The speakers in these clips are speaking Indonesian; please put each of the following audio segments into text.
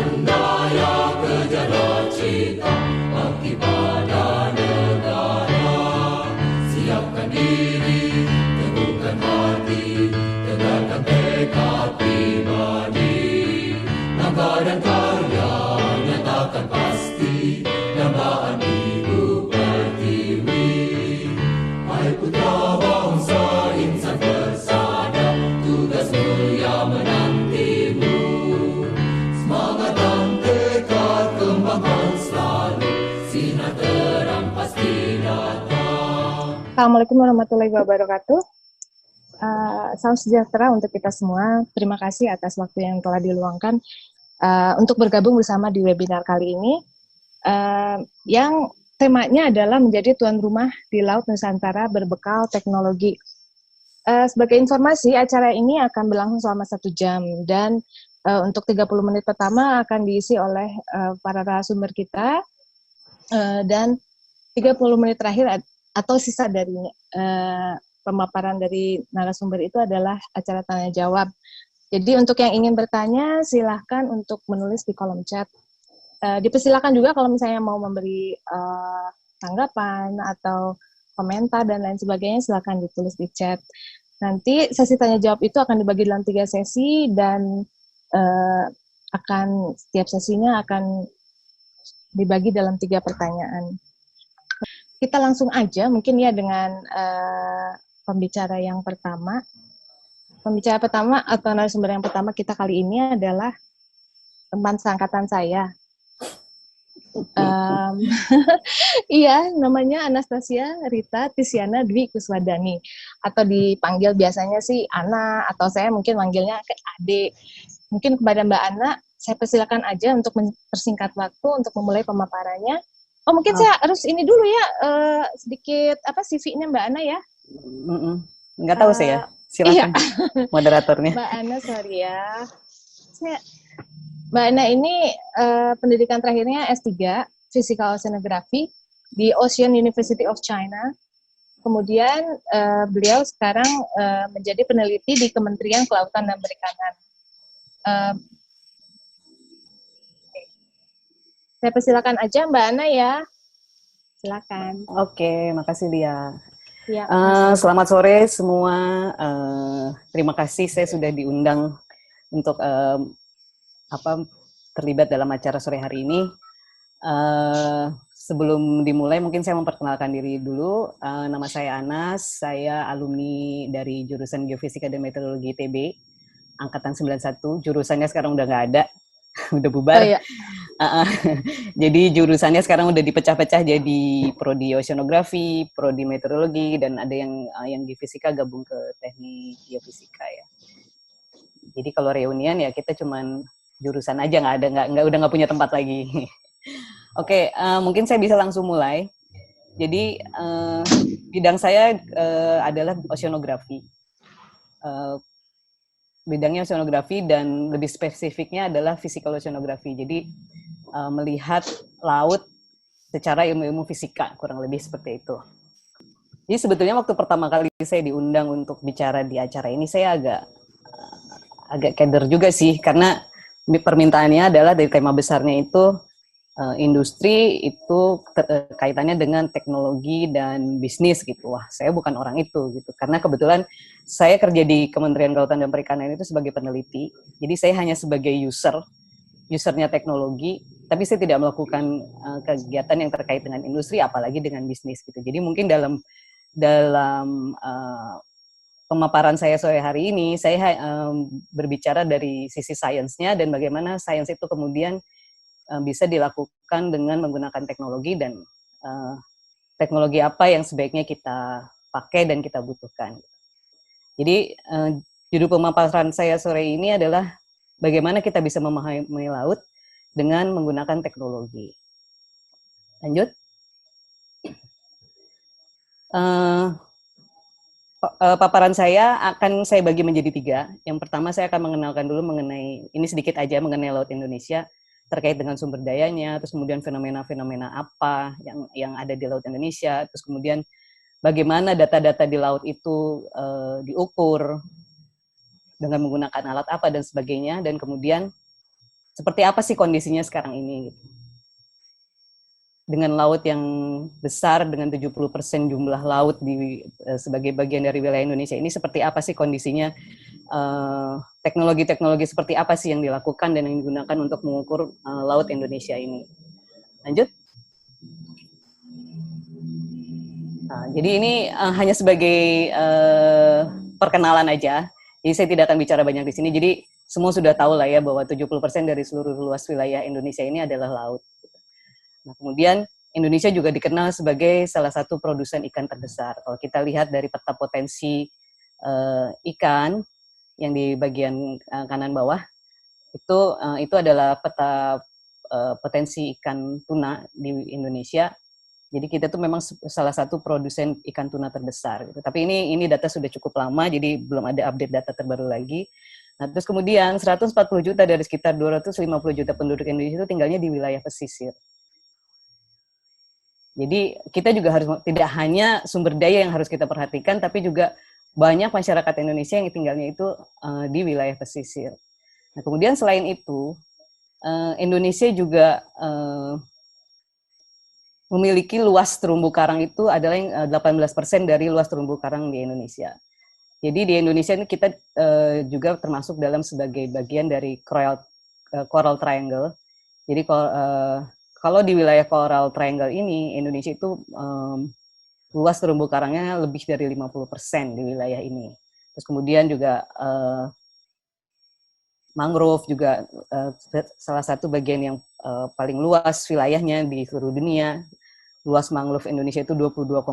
Daya kejarlah cita, bakti pada negara. Siapkan diri, teguhkan hati, tegakkan tekad pribadi. Langkah dan karya nyatakan pasti, dambaan ibu pertiwi. Hai putra bangsa insan persada, tugas mulia menantimu. Semangat dan tekad kembangkan selalu, sinar terang pasti datang. Assalamualaikum warahmatullahi wabarakatuh. Salam sejahtera untuk kita semua. Terima kasih atas waktu yang telah diluangkan untuk bergabung bersama di webinar kali ini. Yang temanya adalah menjadi tuan rumah di Laut Nusantara berbekal teknologi. Sebagai informasi, acara ini akan berlangsung selama 1 jam dan untuk 30 menit pertama akan diisi oleh para narasumber kita dan 30 menit terakhir atau sisa dari pemaparan dari narasumber itu adalah acara tanya jawab. Jadi untuk yang ingin bertanya silahkan untuk menulis di kolom chat. Dipersilakan juga kalau misalnya mau memberi tanggapan atau komentar dan lain sebagainya silahkan ditulis di chat. Nanti sesi tanya jawab itu akan dibagi dalam 3 sesi dan setiap sesinya akan dibagi dalam 3 pertanyaan. Kita langsung aja mungkin ya dengan pembicara yang pertama. Pembicara pertama atau narasumber yang pertama kita kali ini adalah teman seangkatan saya. Iya, namanya Anastasia Rita Tiziana Dwi Kuswadani, atau dipanggil biasanya sih Ana, atau saya mungkin manggilnya ke Ade. Mungkin kepada Mbak Ana, saya persilakan aja untuk mempersingkat waktu untuk memulai pemaparannya. Oh, mungkin saya harus ini dulu ya, sedikit CV-nya Mbak Ana ya. Nggak tahu saya, silakan moderatornya. Mbak Ana, sorry ya. Mbak Ana ini pendidikan terakhirnya S3, Physical Oceanography di Ocean University of China. Kemudian beliau sekarang menjadi peneliti di Kementerian Kelautan dan Perikanan. Saya persilakan aja Mbak Ana ya. Silakan. Oke, makasih Lia. Ya, selamat sore semua. Terima kasih saya sudah diundang untuk terlibat dalam acara sore hari ini. Sebelum dimulai mungkin saya memperkenalkan diri dulu. Nama saya Anas, saya alumni dari jurusan Geofisika dan Meteorologi ITB angkatan 91. Jurusannya sekarang udah nggak ada, udah bubar. Oh, iya. Jadi jurusannya sekarang udah dipecah-pecah jadi prodi oceanografi, prodi meteorologi, dan ada yang di fisika gabung ke teknik geofisika ya. Jadi kalau reunian ya kita cuman jurusan aja, udah nggak punya tempat lagi. Oke, mungkin saya bisa langsung mulai. Jadi bidang saya adalah oceanografi. Bidangnya oceanografi dan lebih spesifiknya adalah physical oceanografi. Jadi melihat laut secara ilmu-ilmu fisika, kurang lebih seperti itu. Jadi sebetulnya waktu pertama kali saya diundang untuk bicara di acara ini, saya agak keder juga sih, karena permintaannya adalah dari tema besarnya itu industri itu kaitannya dengan teknologi dan bisnis gitu. Wah, saya bukan orang itu gitu. Karena kebetulan saya kerja di Kementerian Kelautan dan Perikanan itu sebagai peneliti. Jadi saya hanya sebagai usernya teknologi, tapi saya tidak melakukan kegiatan yang terkait dengan industri, apalagi dengan bisnis gitu. Jadi mungkin dalam pemaparan saya sore hari ini, saya berbicara dari sisi sainsnya dan bagaimana sains itu kemudian bisa dilakukan dengan menggunakan teknologi dan teknologi apa yang sebaiknya kita pakai dan kita butuhkan. Jadi judul pemaparan saya sore ini adalah bagaimana kita bisa memahami laut dengan menggunakan teknologi. Lanjut. Paparan saya akan saya bagi menjadi 3. Yang pertama saya akan mengenalkan dulu mengenai, ini sedikit aja mengenai Laut Indonesia, terkait dengan sumber dayanya, terus kemudian fenomena-fenomena apa yang ada di Laut Indonesia, terus kemudian bagaimana data-data di laut itu diukur dengan menggunakan alat apa dan sebagainya, dan kemudian seperti apa sih kondisinya sekarang ini gitu. Dengan laut yang besar, dengan 70% jumlah laut sebagai bagian dari wilayah Indonesia ini, seperti apa sih kondisinya, teknologi-teknologi seperti apa sih yang dilakukan dan yang digunakan untuk mengukur laut Indonesia ini. Lanjut. Nah, jadi ini hanya sebagai perkenalan aja, jadi saya tidak akan bicara banyak di sini, jadi semua sudah tahu lah ya bahwa 70% dari seluruh luas wilayah Indonesia ini adalah laut. Nah, kemudian Indonesia juga dikenal sebagai salah satu produsen ikan terbesar. Kalau kita lihat dari peta potensi ikan yang di bagian kanan bawah, itu adalah peta potensi ikan tuna di Indonesia. Jadi kita tuh memang salah satu produsen ikan tuna terbesar. Gitu. Tapi ini data sudah cukup lama, jadi belum ada update data terbaru lagi. Nah, terus kemudian 140 juta dari sekitar 250 juta penduduk Indonesia itu tinggalnya di wilayah pesisir. Jadi kita juga harus, tidak hanya sumber daya yang harus kita perhatikan, tapi juga banyak masyarakat Indonesia yang tinggalnya itu di wilayah pesisir. Nah, kemudian selain itu, Indonesia juga memiliki luas terumbu karang itu adalah yang 18% dari luas terumbu karang di Indonesia. Jadi di Indonesia ini kita juga termasuk dalam sebagai bagian dari Coral Triangle. Jadi kalau di wilayah Coral Triangle ini, Indonesia itu luas terumbu karangnya lebih dari 50% di wilayah ini. Terus kemudian juga mangrove juga salah satu bagian yang paling luas wilayahnya di seluruh dunia. Luas mangrove Indonesia itu 22,6%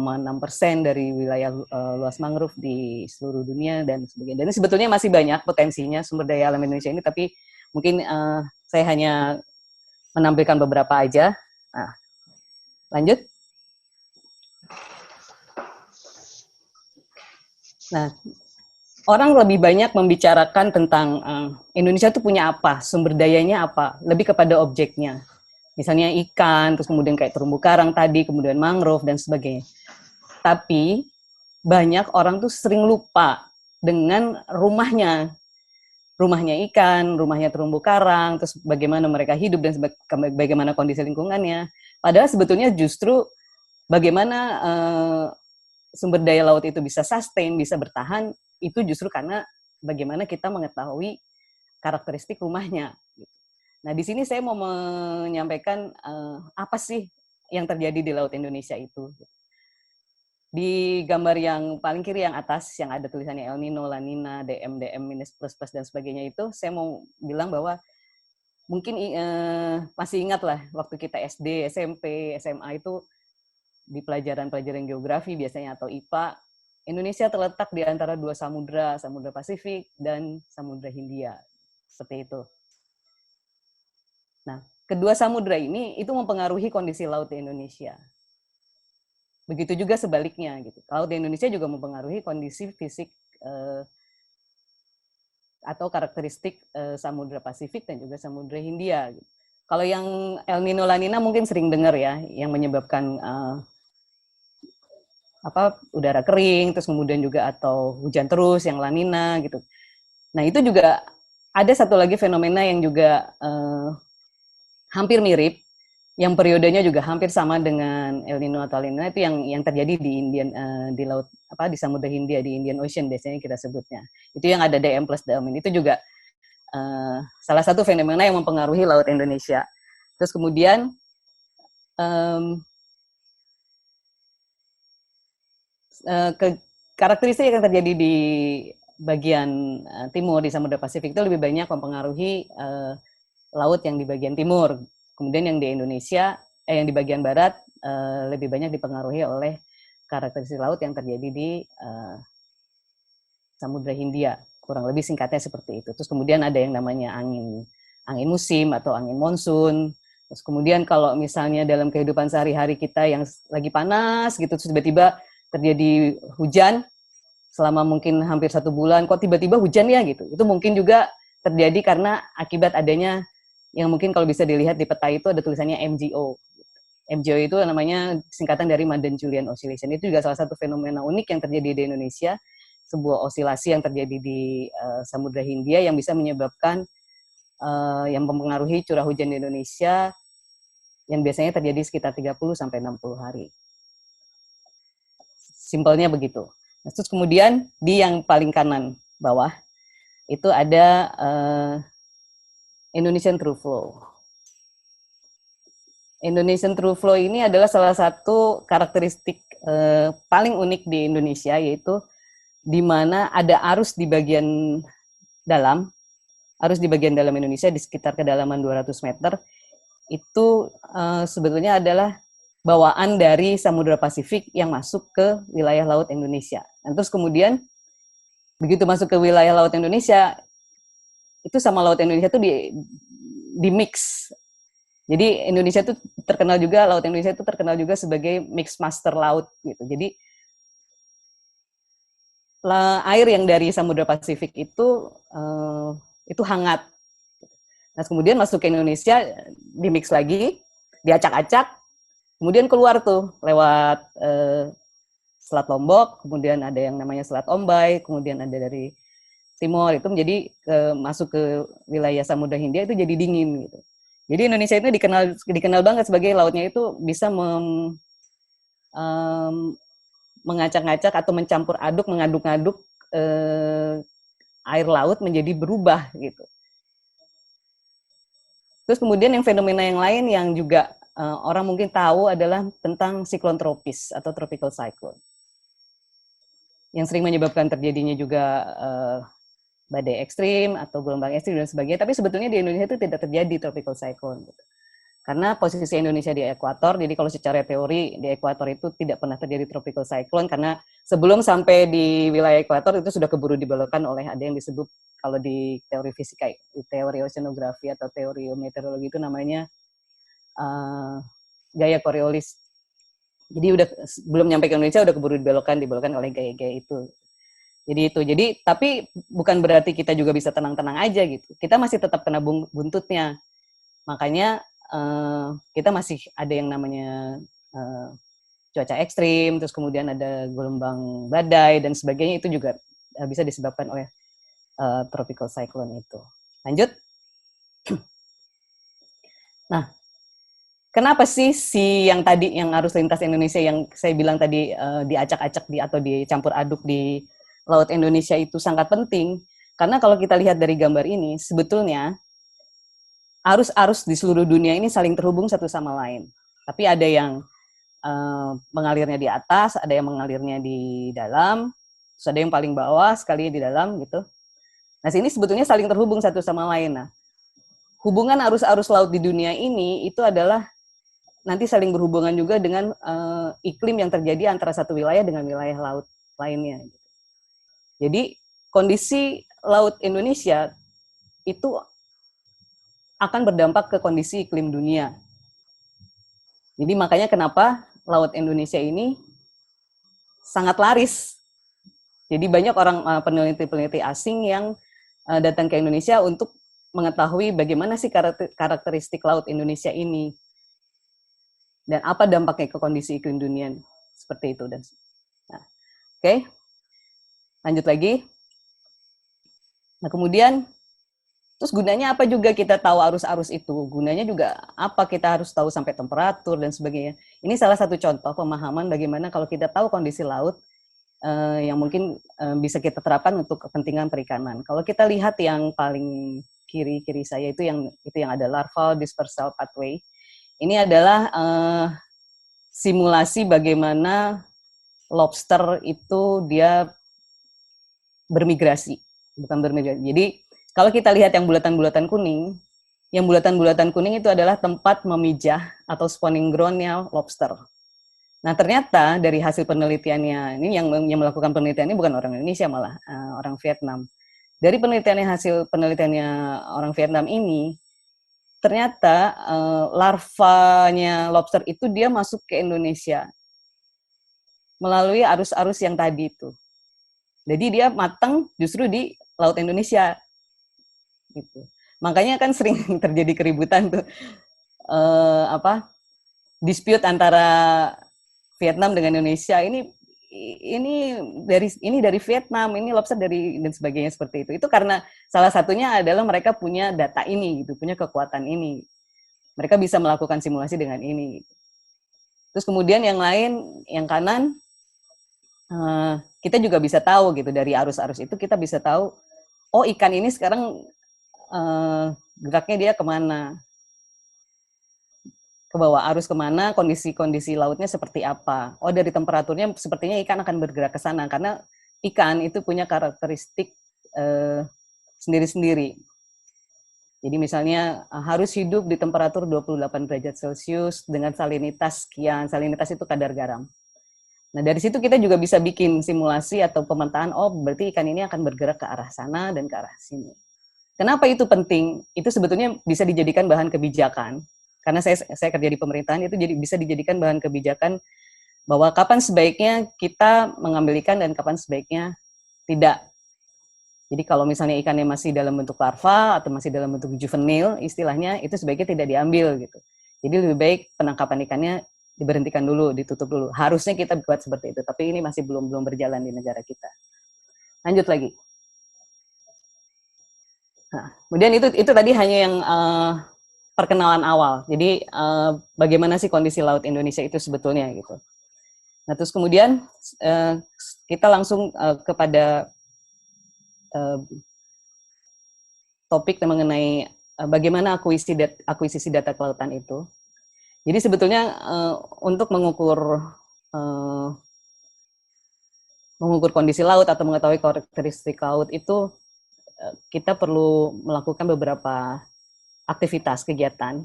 dari wilayah luas mangrove di seluruh dunia dan sebagainya. Dan sebetulnya masih banyak potensinya sumber daya alam Indonesia ini, tapi mungkin saya hanya menampilkan beberapa aja. Nah, lanjut. Nah, orang lebih banyak membicarakan tentang Indonesia itu punya apa, sumber dayanya apa, lebih kepada objeknya. Misalnya ikan, terus kemudian kayak terumbu karang tadi, kemudian mangrove, dan sebagainya. Tapi, banyak orang tuh sering lupa dengan rumahnya. Rumahnya ikan, rumahnya terumbu karang, terus bagaimana mereka hidup dan bagaimana kondisi lingkungannya. Padahal sebetulnya justru bagaimana sumber daya laut itu bisa sustain, bisa bertahan, itu justru karena bagaimana kita mengetahui karakteristik rumahnya. Nah, di sini saya mau menyampaikan apa sih yang terjadi di Laut Indonesia itu. Di gambar yang paling kiri yang atas, yang ada tulisannya El Nino, La Nina, DM, minus, plus, plus, dan sebagainya itu, saya mau bilang bahwa mungkin masih ingat lah, waktu kita SD, SMP, SMA itu, di pelajaran-pelajaran geografi biasanya atau IPA, Indonesia terletak di antara dua samudra, Samudra Pasifik dan Samudra Hindia. Seperti itu. Nah, kedua samudra ini itu mempengaruhi kondisi laut di Indonesia. Begitu juga sebaliknya, gitu. Laut di Indonesia juga mempengaruhi kondisi fisik atau karakteristik Samudra Pasifik dan juga Samudra Hindia. Gitu. Kalau yang El Nino La Nina mungkin sering dengar ya, yang menyebabkan udara kering, terus kemudian juga atau hujan terus yang La Nina gitu. Nah, itu juga ada satu lagi fenomena yang juga hampir mirip, yang periodenya juga hampir sama dengan El Nino atau La Nina, itu yang terjadi di laut di Samudra Hindia, di Indian Ocean biasanya kita sebutnya. Itu yang ada DM plus DM itu juga salah satu fenomena yang mempengaruhi laut Indonesia. Terus kemudian karakteristik yang terjadi di bagian timur di Samudra Pasifik itu lebih banyak mempengaruhi laut yang di bagian timur. Kemudian yang di Indonesia, yang di bagian barat lebih banyak dipengaruhi oleh karakteristik laut yang terjadi di Samudra Hindia. Kurang lebih singkatnya seperti itu. Terus kemudian ada yang namanya angin musim atau angin monsun. Terus kemudian kalau misalnya dalam kehidupan sehari-hari kita yang lagi panas gitu, terus tiba-tiba terjadi hujan selama mungkin hampir 1 bulan, kok tiba-tiba hujan ya gitu. Itu mungkin juga terjadi karena akibat adanya yang mungkin kalau bisa dilihat di peta itu ada tulisannya MGO. MGO itu namanya singkatan dari Madden-Julian Oscillation. Itu juga salah satu fenomena unik yang terjadi di Indonesia, sebuah osilasi yang terjadi di Samudra Hindia yang bisa menyebabkan yang mempengaruhi curah hujan di Indonesia yang biasanya terjadi sekitar 30 sampai 60 hari. Simpelnya begitu. Nah, terus kemudian di yang paling kanan bawah itu ada Indonesian True Flow. Indonesian True Flow ini adalah salah satu karakteristik paling unik di Indonesia, yaitu di mana ada arus di bagian dalam Indonesia di sekitar kedalaman 200 meter, itu sebetulnya adalah bawaan dari Samudra Pasifik yang masuk ke wilayah laut Indonesia. Dan terus kemudian begitu masuk ke wilayah laut Indonesia, itu sama laut Indonesia itu di mix. Jadi Indonesia itu terkenal juga, laut Indonesia itu terkenal juga sebagai mix master laut gitu. Jadi air yang dari Samudra Pasifik itu hangat. Nah, kemudian masuk ke Indonesia, di mix lagi, diacak-acak, kemudian keluar tuh lewat Selat Lombok, kemudian ada yang namanya Selat Ombay, kemudian ada dari Timor, itu menjadi masuk ke wilayah Samudra Hindia, itu jadi dingin gitu. Jadi Indonesia itu dikenal banget sebagai lautnya itu bisa mengacak-acak atau mencampur aduk, mengaduk-aduk air laut menjadi berubah gitu. Terus kemudian yang fenomena yang lain yang juga orang mungkin tahu adalah tentang siklon tropis atau tropical cyclone, yang sering menyebabkan terjadinya juga badai ekstrim atau gelombang ekstrim dan sebagainya. Tapi sebetulnya di Indonesia itu tidak terjadi tropical cyclone gitu. Karena posisi Indonesia di ekuator, jadi kalau secara teori di ekuator itu tidak pernah terjadi tropical cyclone, karena sebelum sampai di wilayah ekuator itu sudah keburu dibelokkan oleh ada yang disebut, kalau di teori fisika, di teori oceanografi atau teori meteorologi itu namanya gaya Coriolis. Jadi udah belum nyampe ke Indonesia udah keburu dibelokkan oleh gaya-gaya itu. Jadi tapi bukan berarti kita juga bisa tenang-tenang aja gitu. Kita masih tetap kena buntutnya. Makanya kita masih ada yang namanya cuaca ekstrim, terus kemudian ada gelombang badai dan sebagainya, itu juga bisa disebabkan oleh tropical cyclone itu. Lanjut. Nah, kenapa sih si yang tadi yang arus lintas Indonesia yang saya bilang tadi diacak-acak atau dicampur aduk di Laut Indonesia itu sangat penting? Karena kalau kita lihat dari gambar ini, sebetulnya arus-arus di seluruh dunia ini saling terhubung satu sama lain. Tapi ada yang mengalirnya di atas, ada yang mengalirnya di dalam, terus ada yang paling bawah sekali di dalam gitu. Nah, sini sebetulnya saling terhubung satu sama lain. Nah, hubungan arus-arus laut di dunia ini itu adalah nanti saling berhubungan juga dengan iklim yang terjadi antara satu wilayah dengan wilayah laut lainnya. Jadi kondisi laut Indonesia itu akan berdampak ke kondisi iklim dunia. Jadi makanya kenapa laut Indonesia ini sangat laris. Jadi banyak orang peneliti-peneliti asing yang datang ke Indonesia untuk mengetahui bagaimana sih karakteristik laut Indonesia ini dan apa dampaknya ke kondisi iklim dunia seperti itu. Nah, oke. Lanjut lagi. Nah, kemudian terus gunanya apa juga kita tahu arus-arus itu? Gunanya juga apa kita harus tahu sampai temperatur dan sebagainya. Ini salah satu contoh pemahaman bagaimana kalau kita tahu kondisi laut yang mungkin bisa kita terapkan untuk kepentingan perikanan. Kalau kita lihat yang paling kiri saya itu yang ada larval dispersal pathway. Ini adalah simulasi bagaimana lobster itu dia bermigrasi, bukan bermigrasi. Jadi kalau kita lihat yang bulatan-bulatan kuning, itu adalah tempat memijah atau spawning ground-nya lobster. Nah, ternyata dari hasil penelitiannya, ini yang melakukan penelitian ini bukan orang Indonesia, malah orang Vietnam. Dari hasil penelitiannya orang Vietnam ini, ternyata larvanya lobster itu dia masuk ke Indonesia melalui arus-arus yang tadi itu. Jadi dia matang justru di Laut Indonesia. Gitu. Makanya kan sering terjadi keributan tuh, dispute antara Vietnam dengan Indonesia. Ini ini dari Vietnam, ini lobster dari dan sebagainya seperti itu. Itu karena salah satunya adalah mereka punya data ini gitu, punya kekuatan ini. Mereka bisa melakukan simulasi dengan ini. Terus kemudian yang lain, yang kanan, kita juga bisa tahu gitu dari arus-arus itu kita bisa tahu, oh ikan ini sekarang geraknya dia kemana, ke bawah arus kemana, kondisi lautnya seperti apa. Oh dari temperaturnya sepertinya ikan akan bergerak ke sana karena ikan itu punya karakteristik sendiri-sendiri. Jadi misalnya harus hidup di temperatur 28 derajat Celcius dengan salinitas sekian. Salinitas itu kadar garam. Nah, dari situ kita juga bisa bikin simulasi atau pemetaan, oh berarti ikan ini akan bergerak ke arah sana dan ke arah sini. Kenapa itu penting? Itu sebetulnya bisa dijadikan bahan kebijakan. Karena saya kerja di pemerintahan, itu jadi bisa dijadikan bahan kebijakan bahwa kapan sebaiknya kita mengambil ikan dan kapan sebaiknya tidak. Jadi kalau misalnya ikannya masih dalam bentuk larva atau masih dalam bentuk juvenil, istilahnya itu sebaiknya tidak diambil gitu. Jadi lebih baik penangkapan ikannya diberhentikan dulu, ditutup dulu. Harusnya kita buat seperti itu, tapi ini masih belum berjalan di negara kita. Lanjut lagi. Nah, kemudian itu tadi hanya yang perkenalan awal. Jadi bagaimana sih kondisi laut Indonesia itu sebetulnya gitu. Nah terus kemudian kita langsung kepada topik mengenai bagaimana akuisisi data kelautan itu. Jadi sebetulnya untuk mengukur kondisi laut atau mengetahui karakteristik laut itu kita perlu melakukan beberapa aktivitas kegiatan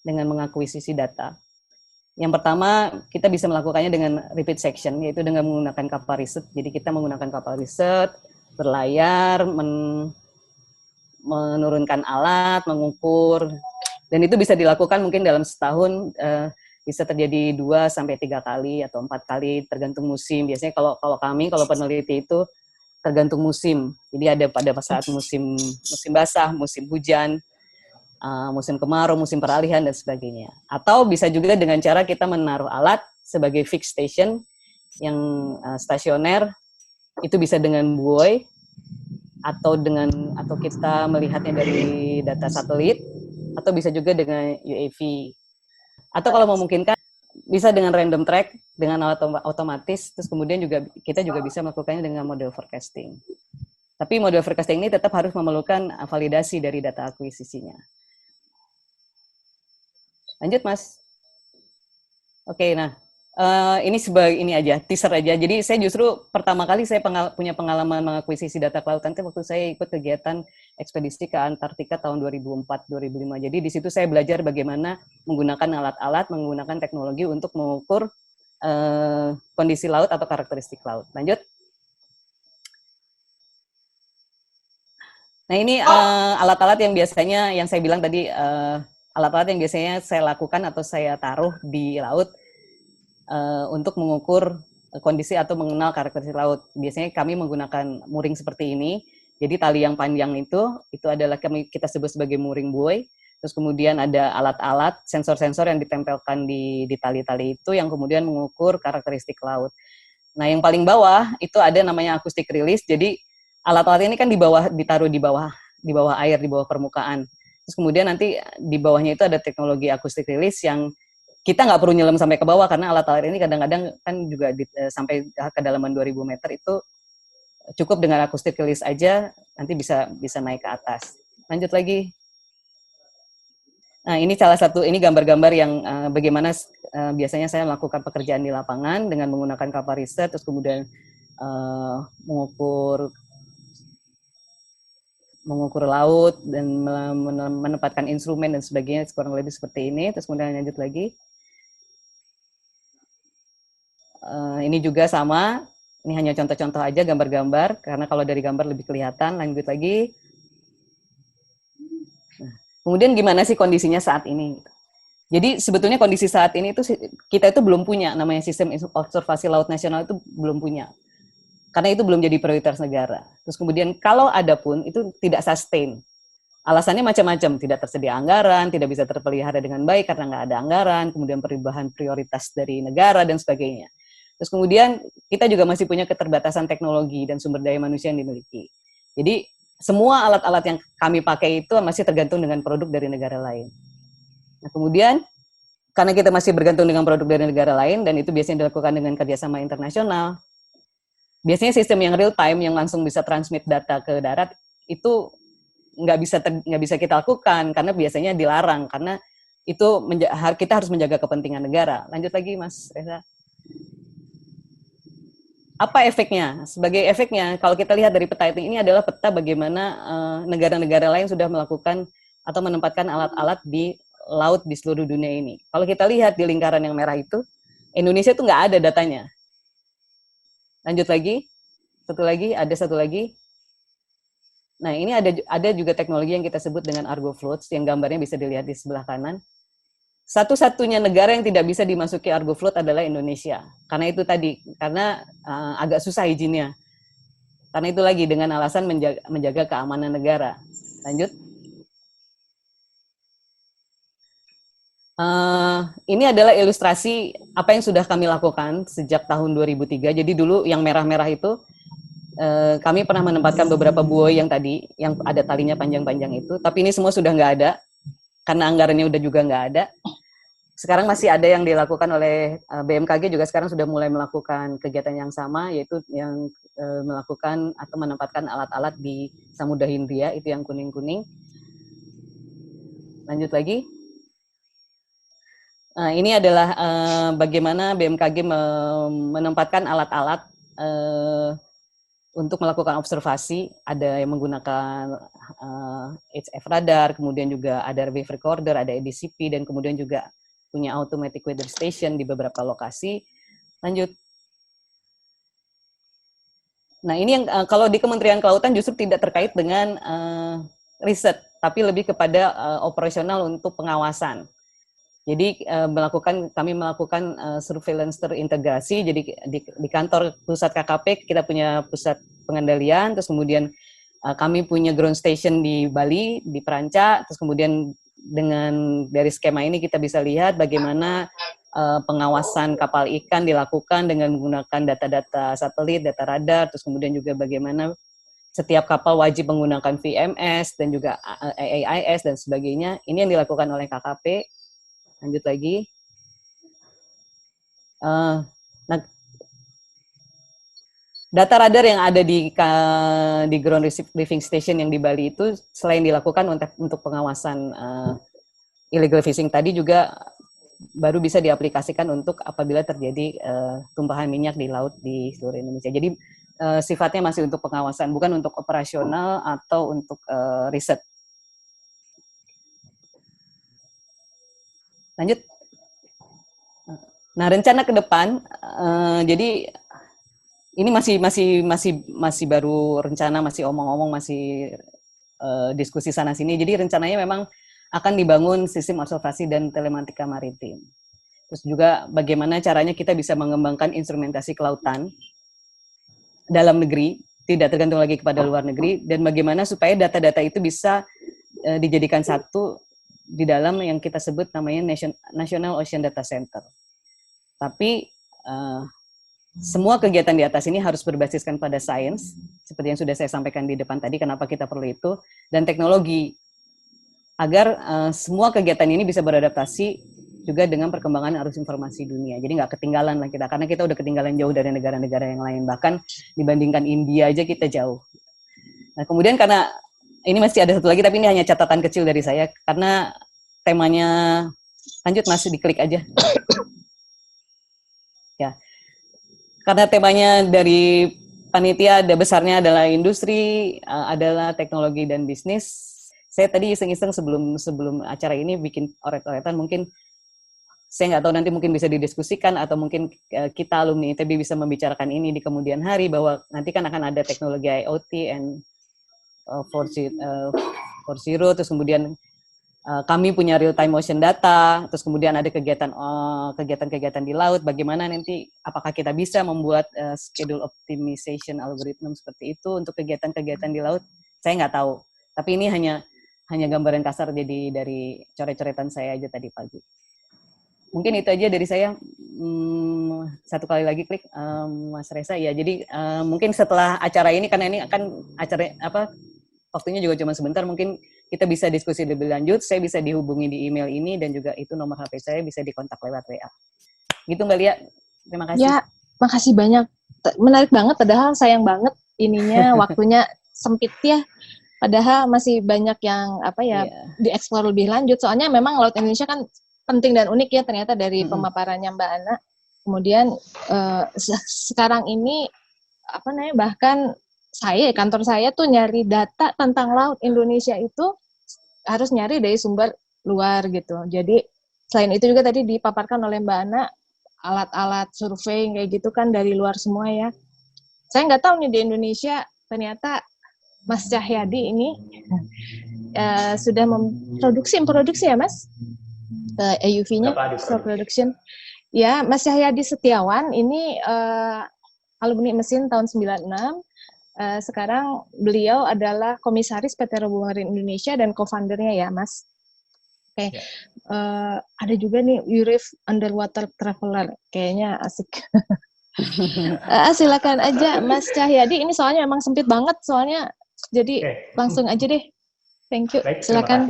dengan mengakuisisi data. Yang pertama, kita bisa melakukannya dengan repeat section, yaitu dengan menggunakan kapal riset. Jadi kita menggunakan kapal riset, berlayar, menurunkan alat, mengukur, dan itu bisa dilakukan mungkin dalam setahun, bisa terjadi 2-3 kali atau 4 kali, tergantung musim. Biasanya kalau peneliti itu tergantung musim. Jadi ada pada saat musim basah, musim hujan, musim kemarau, musim peralihan, dan sebagainya. Atau bisa juga dengan cara kita menaruh alat sebagai fixed station yang stasioner, itu bisa dengan buoy, atau kita melihatnya dari data satelit, atau bisa juga dengan UAV. Atau kalau memungkinkan, bisa dengan random track, dengan alat otomatis, terus kemudian kita juga bisa melakukannya dengan model forecasting. Tapi model forecasting ini tetap harus memerlukan validasi dari data akuisisinya. Lanjut, Mas. Oke, nah ini sebagai ini aja, teaser aja. Jadi saya justru pertama kali saya punya pengalaman mengakuisisi data kelautan itu waktu saya ikut kegiatan ekspedisi ke Antartika tahun 2004-2005. Jadi di situ saya belajar bagaimana menggunakan alat-alat, menggunakan teknologi untuk mengukur kondisi laut atau karakteristik laut. Lanjut. Nah ini alat-alat yang biasanya, yang saya bilang tadi, alat-alat yang biasanya saya lakukan atau saya taruh di laut untuk mengukur kondisi atau mengenal karakteristik laut. Biasanya kami menggunakan mooring seperti ini. Jadi tali yang panjang itu adalah kita sebut sebagai mooring buoy. Terus kemudian ada alat-alat, sensor-sensor yang ditempelkan di tali-tali itu yang kemudian mengukur karakteristik laut. Nah yang paling bawah itu ada namanya acoustic release. Jadi alat-alat ini kan ditaruh di bawah air, di bawah permukaan. Terus kemudian nanti di bawahnya itu ada teknologi acoustic release yang kita nggak perlu nyelam sampai ke bawah karena alat-alat ini kadang-kadang kan juga sampai kedalaman 2000 meter itu cukup dengan acoustic release aja nanti bisa naik ke atas. Lanjut lagi. Nah ini salah satu, ini gambar-gambar yang bagaimana biasanya saya melakukan pekerjaan di lapangan dengan menggunakan kapal riset, terus kemudian mengukur laut dan menempatkan instrumen dan sebagainya, kurang lebih seperti ini. Terus kemudian lanjut lagi. Ini juga sama, ini hanya contoh-contoh aja gambar-gambar, karena kalau dari gambar lebih kelihatan. Lanjut lagi. Nah, kemudian gimana sih kondisinya saat ini? Jadi sebetulnya kondisi saat ini itu kita itu belum punya, namanya sistem observasi laut nasional itu belum punya. Karena itu belum jadi prioritas negara. Terus kemudian kalau ada pun, itu tidak sustain. Alasannya macam-macam, tidak tersedia anggaran, tidak bisa terpelihara dengan baik karena nggak ada anggaran, kemudian perubahan prioritas dari negara, dan sebagainya. Terus kemudian kita juga masih punya keterbatasan teknologi dan sumber daya manusia yang dimiliki. Jadi semua alat-alat yang kami pakai itu masih tergantung dengan produk dari negara lain. Nah kemudian karena kita masih bergantung dengan produk dari negara lain dan itu biasanya dilakukan dengan kerjasama internasional, biasanya sistem yang real time yang langsung bisa transmit data ke darat itu nggak bisa kita lakukan karena biasanya dilarang karena itu kita harus menjaga kepentingan negara. Lanjut lagi Mas Reza. Apa efeknya? Sebagai efeknya, kalau kita lihat dari peta ini adalah peta bagaimana negara-negara lain sudah melakukan atau menempatkan alat-alat di laut di seluruh dunia ini. Kalau kita lihat di lingkaran yang merah itu, Indonesia itu nggak ada datanya. Lanjut lagi, satu lagi. Nah ini ada juga teknologi yang kita sebut dengan Argo Floats, yang gambarnya bisa dilihat di sebelah kanan. Satu-satunya negara yang tidak bisa dimasuki Argo Float adalah Indonesia. Karena itu tadi, karena agak susah izinnya. Karena itu lagi dengan alasan menjaga keamanan negara. Lanjut. Ini adalah ilustrasi apa yang sudah kami lakukan sejak tahun 2003. Jadi dulu yang merah-merah itu, kami pernah menempatkan beberapa buoy yang tadi, yang ada talinya panjang-panjang itu. Tapi ini semua sudah nggak ada, karena anggarannya udah juga nggak ada. Sekarang masih ada yang dilakukan oleh BMKG juga sekarang sudah mulai melakukan kegiatan yang sama, yaitu yang melakukan atau menempatkan alat-alat di Samudra Hindia, itu yang kuning-kuning. Lanjut lagi. Ini adalah bagaimana BMKG menempatkan alat-alat untuk melakukan observasi. Ada yang menggunakan HF radar, kemudian juga ada wave recorder, ada EDCP, dan kemudian juga punya automatic weather station di beberapa lokasi. Lanjut. Nah ini yang kalau di Kementerian Kelautan justru tidak terkait dengan riset, tapi lebih kepada operasional untuk pengawasan. Jadi kami melakukan surveillance terintegrasi. Jadi di kantor pusat KKP kita punya pusat pengendalian, terus kemudian kami punya ground station di Bali, di Peranca, terus kemudian dengan dari skema ini kita bisa lihat bagaimana pengawasan kapal ikan dilakukan dengan menggunakan data-data satelit, data radar, terus kemudian juga bagaimana setiap kapal wajib menggunakan VMS dan juga AAIS dan sebagainya. Ini yang dilakukan oleh KKP. Lanjut lagi. Nah, data radar yang ada di ground receiving station yang di Bali itu selain dilakukan untuk pengawasan illegal fishing tadi juga baru bisa diaplikasikan untuk apabila terjadi tumpahan minyak di laut di seluruh Indonesia. Jadi sifatnya masih untuk pengawasan, bukan untuk operasional atau untuk riset. Lanjut. Nah, rencana ke depan, jadi ini masih baru rencana, masih omong-omong, masih diskusi sana sini. Jadi rencananya memang akan dibangun sistem observasi dan telematika maritim. Terus juga bagaimana caranya kita bisa mengembangkan instrumentasi kelautan dalam negeri, tidak tergantung lagi kepada luar negeri, dan bagaimana supaya data-data itu bisa dijadikan satu di dalam yang kita sebut namanya National Ocean Data Center. Tapi semua kegiatan di atas ini harus berbasiskan pada sains, seperti yang sudah saya sampaikan di depan tadi, kenapa kita perlu itu, dan teknologi, agar semua kegiatan ini bisa beradaptasi juga dengan perkembangan arus informasi dunia. Jadi nggak ketinggalan lah kita, karena kita udah ketinggalan jauh dari negara-negara yang lain, bahkan dibandingkan India aja kita jauh. Nah kemudian karena, ini masih ada satu lagi, tapi ini hanya catatan kecil dari saya, karena temanya, lanjut masih diklik aja. Ya. Karena temanya dari panitia ada besarnya adalah industri, adalah teknologi dan bisnis. Saya tadi iseng-iseng sebelum acara ini bikin oret-oretan, mungkin saya nggak tahu nanti mungkin bisa didiskusikan atau mungkin kita alumni ITB bisa membicarakan ini di kemudian hari, bahwa nanti kan akan ada teknologi IoT and 4.0, terus kemudian kami punya real time motion data, terus kemudian ada kegiatan-kegiatan di laut, bagaimana nanti apakah kita bisa membuat schedule optimization algorithm seperti itu untuk kegiatan-kegiatan di laut, saya nggak tahu. Tapi ini hanya gambaran kasar jadi dari coret-coretan saya aja tadi pagi. Mungkin itu aja dari saya, satu kali lagi klik Mas Reza ya. Jadi mungkin setelah acara ini, karena ini akan acara waktunya juga cuma sebentar, mungkin kita bisa diskusi lebih lanjut. Saya bisa dihubungi di email ini dan juga itu nomor HP saya, bisa dikontak lewat WA. Gitu Mbak Lia. Terima kasih. Ya, makasih banyak. Menarik banget, padahal sayang banget ininya waktunya sempit ya. Padahal masih banyak yang dieksplor lebih lanjut. Soalnya memang Laut Indonesia kan penting dan unik ya ternyata dari pemaparannya Mbak Ana. Kemudian sekarang ini bahkan kantor saya tuh nyari data tentang Laut Indonesia itu harus nyari dari sumber luar gitu. Jadi selain itu juga tadi dipaparkan oleh Mbak Ana alat-alat survei kayak gitu kan dari luar semua ya. Saya nggak tahu nih di Indonesia ternyata Mas Cahyadi ini sudah memproduksi ya Mas EUV-nya production. Ya, Mas Cahyadi Setiawan ini alumni mesin tahun 96. Sekarang beliau adalah komisaris PT Robo Marin Indonesia dan co-foundernya ya Mas. Oke. Ada juga nih Yurif Underwater Traveler, kayaknya asik. Silakan aja Mas Cahyadi, ini soalnya memang sempit banget soalnya, jadi langsung aja deh. Thank you. Baik, silakan.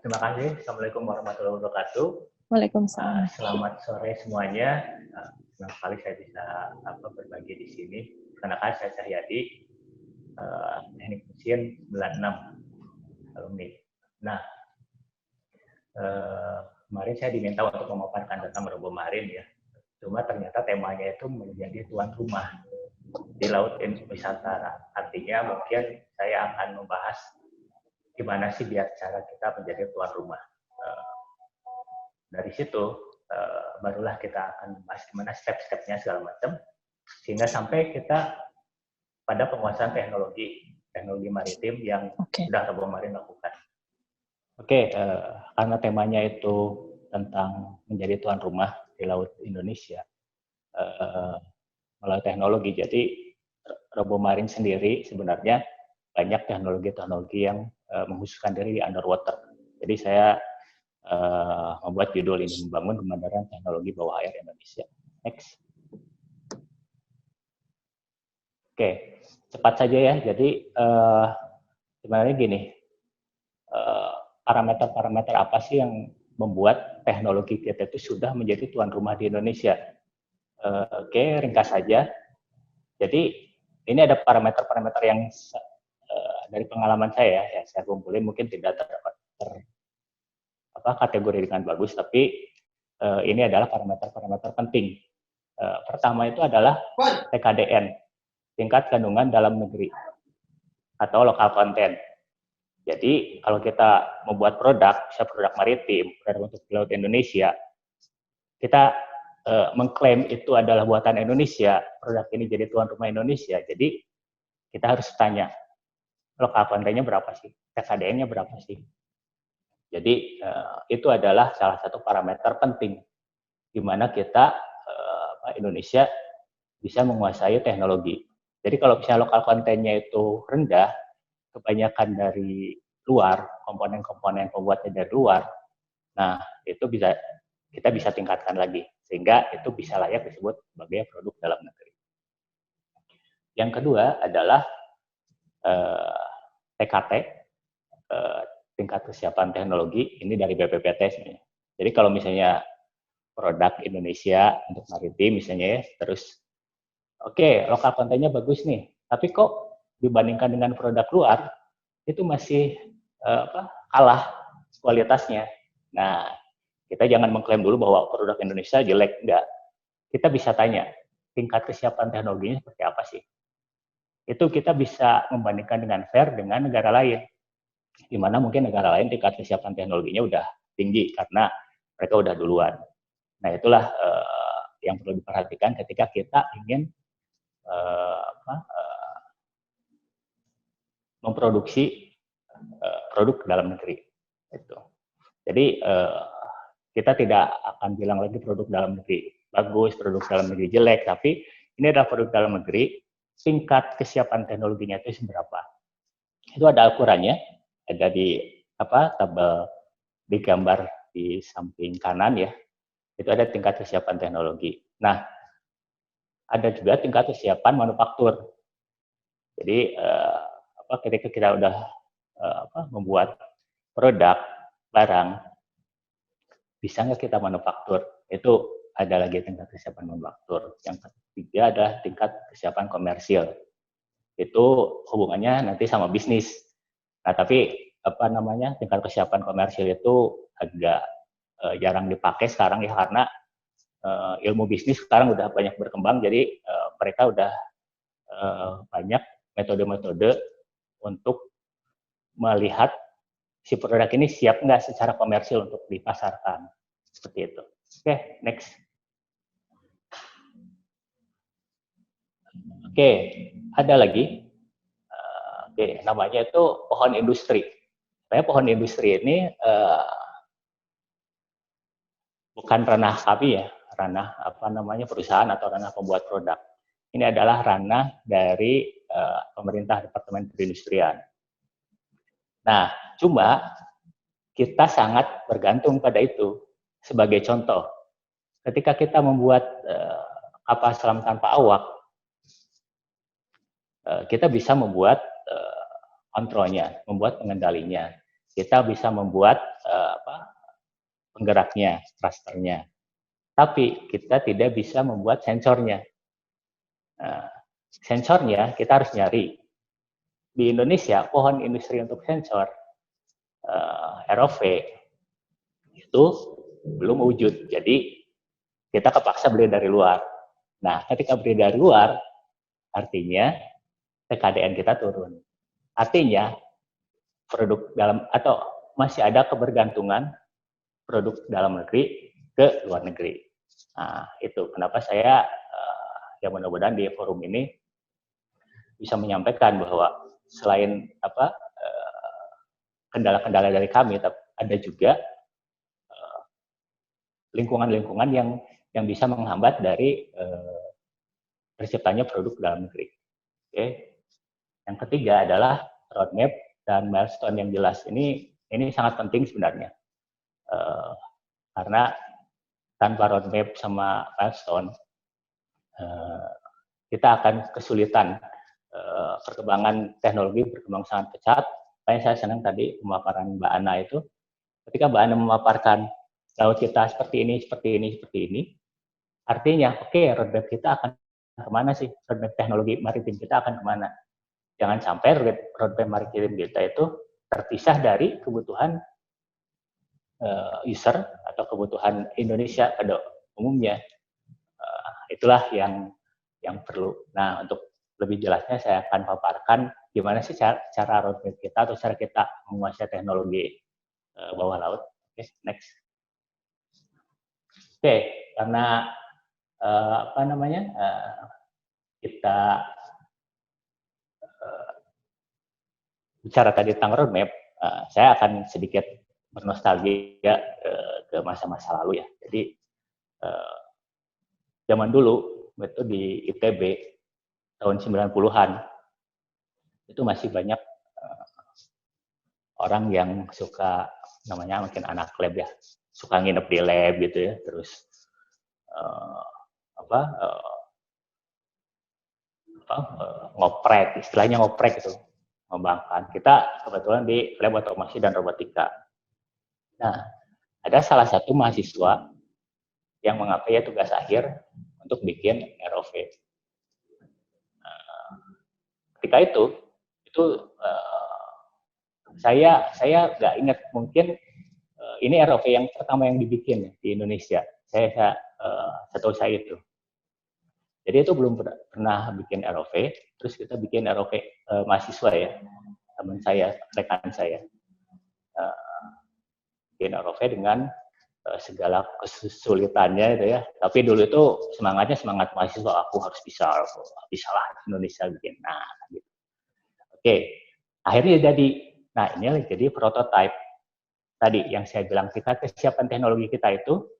Terima kasih. Assalamualaikum warahmatullahi wabarakatuh. Waalaikumsalam. Selamat sore semuanya. Senang sekali saya bisa berbagi di sini. Kenalkan saya Cahyadi, teknik mesin 96 alumni. Nah, kemarin saya diminta untuk memaparkan tentang Robo Marin ya. Cuma ternyata temanya itu menjadi tuan rumah di Laut Nusantara. Artinya mungkin saya akan membahas gimana sih biar cara kita menjadi tuan rumah. Dari situ barulah kita akan membahas gimana step-stepnya segala macam, sehingga sampai kita pada penguasaan teknologi maritim yang sudah Robo Marin lakukan. Karena temanya itu tentang menjadi tuan rumah di Laut Indonesia melalui teknologi. Jadi Robo Marin sendiri sebenarnya banyak teknologi-teknologi yang mengkhususkan diri di underwater. Jadi saya membuat judul ini, membangun kemandaran teknologi bawah air Indonesia. Next. Cepat saja ya. Jadi sebenarnya gini, parameter-parameter apa sih yang membuat teknologi kita itu sudah menjadi tuan rumah di Indonesia? Ringkas saja. Jadi ini ada parameter-parameter yang dari pengalaman saya ya saya kumpulin, mungkin tidak terdapat kategori dengan bagus, tapi ini adalah parameter-parameter penting. Pertama itu adalah TKDN, tingkat kandungan dalam negeri atau lokal content. Jadi kalau kita membuat produk, misalnya produk maritim, produk untuk Laut Indonesia, kita mengklaim itu adalah buatan Indonesia, produk ini jadi tuan rumah Indonesia. Jadi kita harus tanya, lokal content-nya berapa sih? TKDN-nya berapa sih? Jadi itu adalah salah satu parameter penting di mana kita Indonesia bisa menguasai teknologi. Jadi kalau misalnya lokal kontennya itu rendah, kebanyakan dari luar, komponen-komponen pembuatnya dari luar, nah itu kita bisa tingkatkan lagi sehingga itu bisa layak disebut sebagai produk dalam negeri. Yang kedua adalah TKT, tingkat kesiapan teknologi, ini dari BPPT sebenarnya. Jadi kalau misalnya produk Indonesia untuk maritim misalnya ya, terus lokal kontennya bagus nih, tapi kok dibandingkan dengan produk luar itu masih kalah kualitasnya. Nah, kita jangan mengklaim dulu bahwa produk Indonesia jelek, enggak. Kita bisa tanya, tingkat kesiapan teknologinya seperti apa sih? Itu kita bisa membandingkan dengan fair dengan negara lain. Di mana mungkin negara lain tingkat kesiapan teknologinya udah tinggi karena mereka udah duluan. Nah, itulah yang perlu diperhatikan ketika kita ingin memproduksi produk dalam negeri. Itu. Jadi kita tidak akan bilang lagi produk dalam negeri bagus, produk dalam negeri jelek, tapi ini adalah produk dalam negeri, tingkat kesiapan teknologinya itu seberapa. Itu ada ukurannya, ada di tabel di gambar di samping kanan ya. Itu ada tingkat kesiapan teknologi. Nah, ada juga tingkat kesiapan manufaktur. Jadi ketika kita udah membuat produk barang, bisa nggak kita manufaktur? Itu ada lagi tingkat kesiapan manufaktur. Yang ketiga adalah tingkat kesiapan komersil. Itu hubungannya nanti sama bisnis. Nah, tapi tingkat kesiapan komersil itu agak jarang dipakai sekarang ya, karena ilmu bisnis sekarang udah banyak berkembang, jadi mereka udah banyak metode-metode untuk melihat si produk ini siap nggak secara komersil untuk dipasarkan. Seperti itu. Oke, next. Oke, ada lagi. Namanya itu pohon industri. Sebenarnya pohon industri ini bukan ranah kami ya, ranah perusahaan atau ranah pembuat produk. Ini adalah ranah dari pemerintah Departemen Perindustrian. Nah, cuma kita sangat bergantung pada itu. Sebagai contoh, ketika kita membuat kapal selam tanpa awak, kita bisa membuat kontrolnya, membuat pengendalinya. Kita bisa membuat penggeraknya, thrusternya. Tapi kita tidak bisa membuat sensornya. Sensornya kita harus nyari. Di Indonesia, pohon industri untuk sensor ROV itu belum wujud. Jadi kita kepaksa beli dari luar. Nah, ketika beli dari luar, artinya TKDN kita turun. Artinya produk dalam atau masih ada kebergantungan produk dalam negeri ke luar negeri. Nah, itu kenapa saya ya mudah-mudahan di forum ini bisa menyampaikan bahwa selain kendala-kendala dari kami, ada juga lingkungan-lingkungan yang bisa menghambat dari terciptanya produk dalam negeri. Oke. Yang ketiga adalah roadmap dan milestone yang jelas. Ini sangat penting sebenarnya. Karena tanpa roadmap sama milestone, kita akan kesulitan. Perkembangan teknologi berkembang sangat pesat. Saya senang tadi pemaparan Mbak Ana itu. Ketika Mbak Ana memaparkan laut kita seperti ini, artinya roadmap kita akan kemana sih? Roadmap teknologi maritim kita akan kemana? Jangan sampai roadmap maritim kita itu terpisah dari kebutuhan user atau kebutuhan Indonesia pada umumnya. Itulah yang perlu. Nah, untuk lebih jelasnya saya akan paparkan gimana sih cara roadmap kita atau cara kita menguasai teknologi bawah laut. Oke, next. Oke, karena kita bicara tadi tentang roadmap, saya akan sedikit bernostalgia ke masa-masa lalu ya. Jadi zaman dulu itu di ITB tahun 90-an itu masih banyak orang yang suka, namanya mungkin anak lab ya, suka nginep di lab gitu ya, terus ngoprek, istilahnya ngoprek itu, mengembangkan. Kita kebetulan di lab otomasi dan robotika. Nah, ada salah satu mahasiswa yang mengapai tugas akhir untuk bikin ROV. Ketika itu saya nggak ingat, mungkin ini ROV yang pertama yang dibikin di Indonesia. Saya setahu saya itu. Jadi itu belum pernah bikin ROV, terus kita bikin ROV mahasiswa ya, teman saya, rekan saya, bikin ROV dengan segala kesulitannya itu ya. Tapi dulu itu semangatnya semangat mahasiswa, aku harus bisa lah Indonesia bikin. Nah, gitu. Oke, akhirnya jadi. Nah, ini jadi prototype. Tadi yang saya bilang, kita kesiapan teknologi kita itu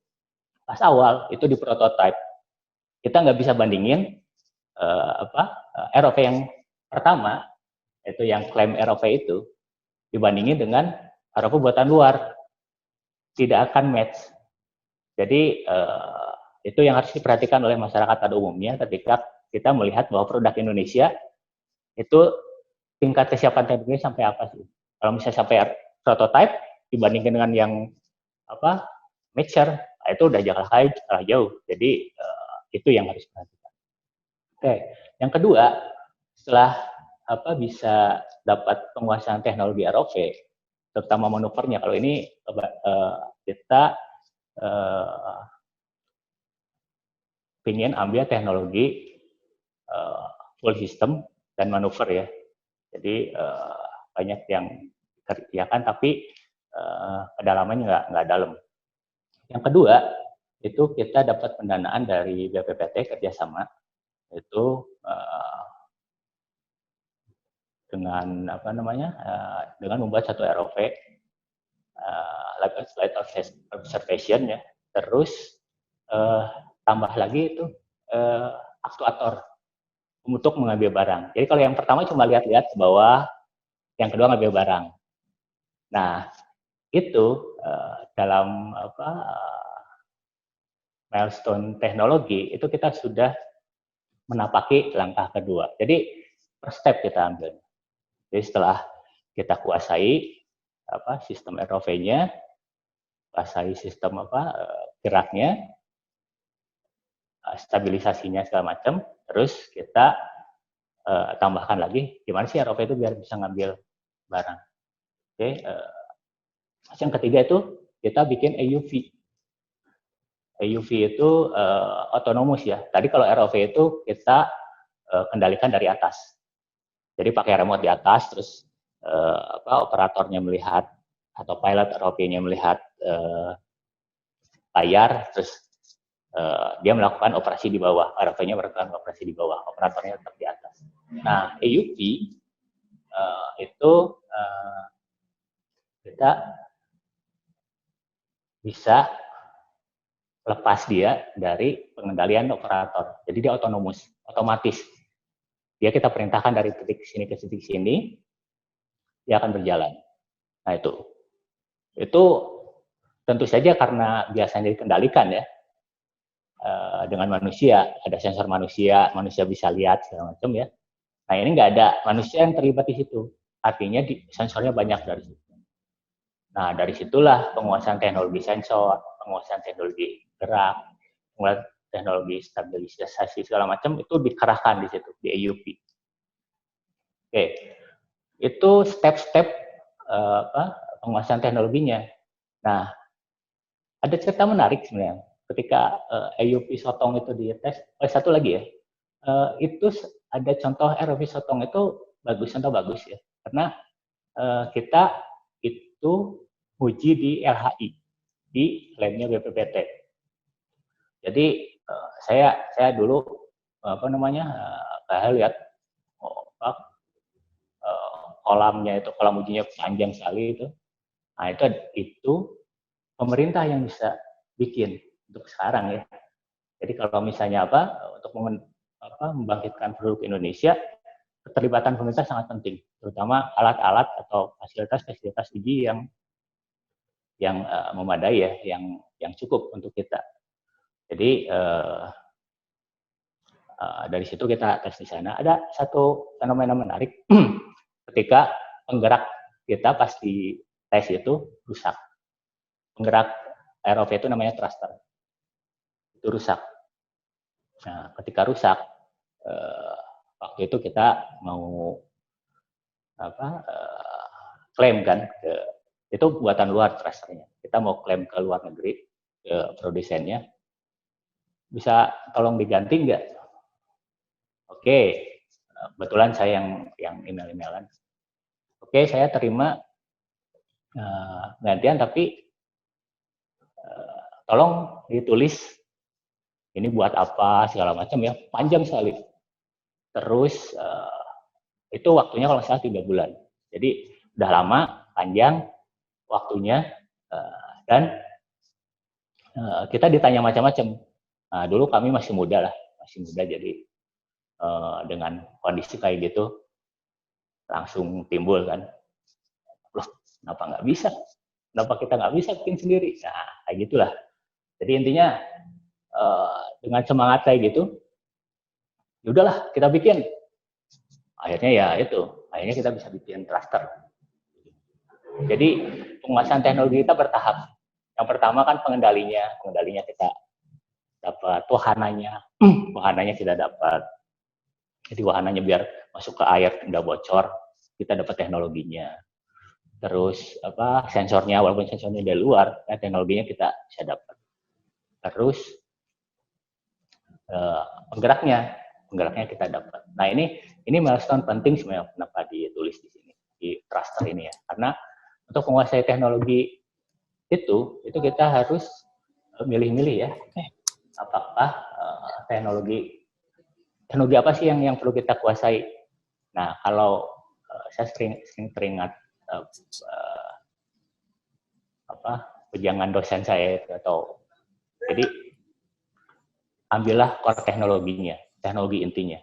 pas awal itu di prototype. Kita nggak bisa bandingin ROV yang pertama, itu yang klaim ROV itu, dibandingin dengan ROV buatan luar. Tidak akan match. Jadi itu yang harus diperhatikan oleh masyarakat pada umumnya ketika kita melihat bahwa produk Indonesia itu tingkat kesiapan teknologi sampai apa sih? Kalau misalnya sampai prototype dibandingkan dengan yang mature, itu udah kalah jauh. Jadi itu yang harus diperhatikan. Oke, yang kedua, setelah bisa dapat penguasaan teknologi ROV, terutama manuvernya. Kalau ini kita ingin ambil teknologi full system dan manuver ya. Jadi banyak yang dikerjakan tapi kedalamannya nggak dalam. Yang kedua, itu kita dapat pendanaan dari BPPT kerjasama, itu dengan dengan membuat satu ROV light observation ya, terus tambah lagi itu aktuator untuk mengambil barang. Jadi kalau yang pertama cuma lihat-lihat ke bawah, yang kedua ngambil barang. Nah, itu dalam milestone teknologi itu kita sudah menapaki langkah kedua. Jadi per step kita ambil. Jadi setelah kita kuasai sistem ROV-nya, kuasai sistem geraknya, stabilisasinya segala macam, terus kita tambahkan lagi gimana sih ROV itu biar bisa ngambil barang. Oke, yang ketiga itu kita bikin AUV. AUV itu otonomus ya. Tadi kalau ROV itu kita kendalikan dari atas. Jadi pakai remote di atas, terus operatornya melihat atau pilot ROV-nya melihat layar, terus dia melakukan operasi di bawah, ROV-nya melakukan operasi di bawah, operatornya tetap di atas. Nah, AUV itu kita bisa lepas dia dari pengendalian operator. Jadi dia otomatis. Dia kita perintahkan dari titik sini ke titik sini, dia akan berjalan. Nah itu tentu saja karena biasanya dikendalikan ya dengan manusia, ada sensor manusia bisa lihat segala macam ya. Nah ini nggak ada manusia yang terlibat di situ, artinya sensornya banyak dari situ. Nah dari situlah penguasaan teknologi sensor, penguasaan teknologi gerak, penguasaan teknologi stabilisasi segala macam itu dikerahkan di situ di AUV. Oke, itu step-step penguasaan teknologinya. Nah, ada cerita menarik sebenarnya ketika AUV Sotong itu dites. Satu lagi ya, itu ada contoh ROV Sotong itu contoh bagus ya, karena kita itu uji di LHI di labnya BPPT. Jadi saya dulu saya lihat kolamnya itu, kolam ujinya panjang sekali itu. Nah itu pemerintah yang bisa bikin untuk sekarang ya. Jadi kalau misalnya untuk membangkitkan produk Indonesia, keterlibatan pemerintah sangat penting, terutama alat-alat atau fasilitas uji yang memadai ya, yang cukup untuk kita. Jadi dari situ kita tes di sana. Ada satu fenomena menarik ketika penggerak kita pas di tes itu rusak. Penggerak ROV itu namanya thruster. Itu rusak. Nah, ketika rusak, waktu itu kita mau klaim kan itu buatan luar thrusternya. Kita mau klaim ke luar negeri ke produsennya. Bisa tolong diganti nggak? Oke, kebetulan saya yang email-emailan. Oke, saya terima gantian, tapi tolong ditulis ini buat apa segala macam ya, panjang sekali. Terus itu waktunya kalau salah 3 bulan. Jadi udah lama, panjang waktunya, dan kita ditanya macam-macam. Nah, dulu kami masih muda jadi dengan kondisi kayak gitu langsung timbul kan, loh kenapa nggak bisa? Kenapa kita nggak bisa bikin sendiri? Nah kayak gitulah. Jadi intinya dengan semangat kayak gitu, ya udahlah kita bikin. Akhirnya ya itu, akhirnya kita bisa bikin thruster. Jadi penguasaan teknologi kita bertahap. Yang pertama kan pengendalinya kita dapat, wahananya kita dapat. Jadi wahananya biar masuk ke air tidak bocor, kita dapat teknologinya. Terus sensornya, walaupun sensornya dari luar, teknologinya kita bisa dapat. Terus penggeraknya kita dapat. Nah ini milestone penting sebenarnya kenapa ditulis di sini di thruster ini ya, karena untuk menguasai teknologi itu kita harus milih-milih ya. Apakah teknologi apa sih yang perlu kita kuasai? Nah kalau saya sering teringat ujangan dosen saya itu, jadi ambillah core teknologinya, teknologi intinya.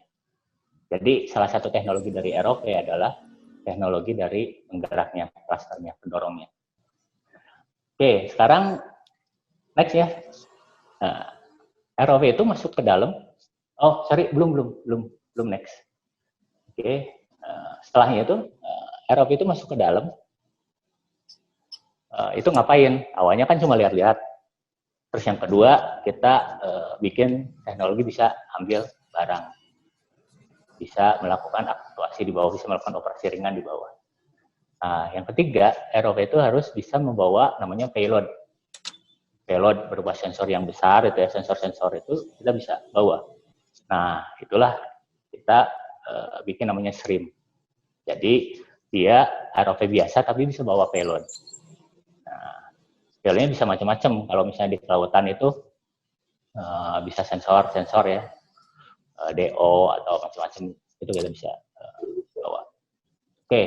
Jadi salah satu teknologi dari ROV adalah teknologi dari penggeraknya, thrusternya, pendorongnya. Oke, sekarang next ya. Nah, ROV itu masuk ke dalam. Oh, sorry, belum next. Oke, setelahnya itu ROV itu masuk ke dalam. Itu ngapain? Awalnya kan cuma lihat-lihat. Terus yang kedua, kita bikin teknologi bisa ambil barang. Bisa melakukan aktuasi di bawah, bisa melakukan operasi ringan di bawah. Nah, yang ketiga, ROV itu harus bisa membawa namanya payload. Payload berupa sensor yang besar, itu ya, sensor-sensor itu kita bisa bawa. Nah, itulah kita bikin namanya SRIM. Jadi, dia ROV biasa tapi bisa bawa payload. Nah, payloadnya bisa macam-macam. Kalau misalnya di kelautan itu bisa sensor ya, DO atau macam-macam, itu kita bisa bawa. Oke,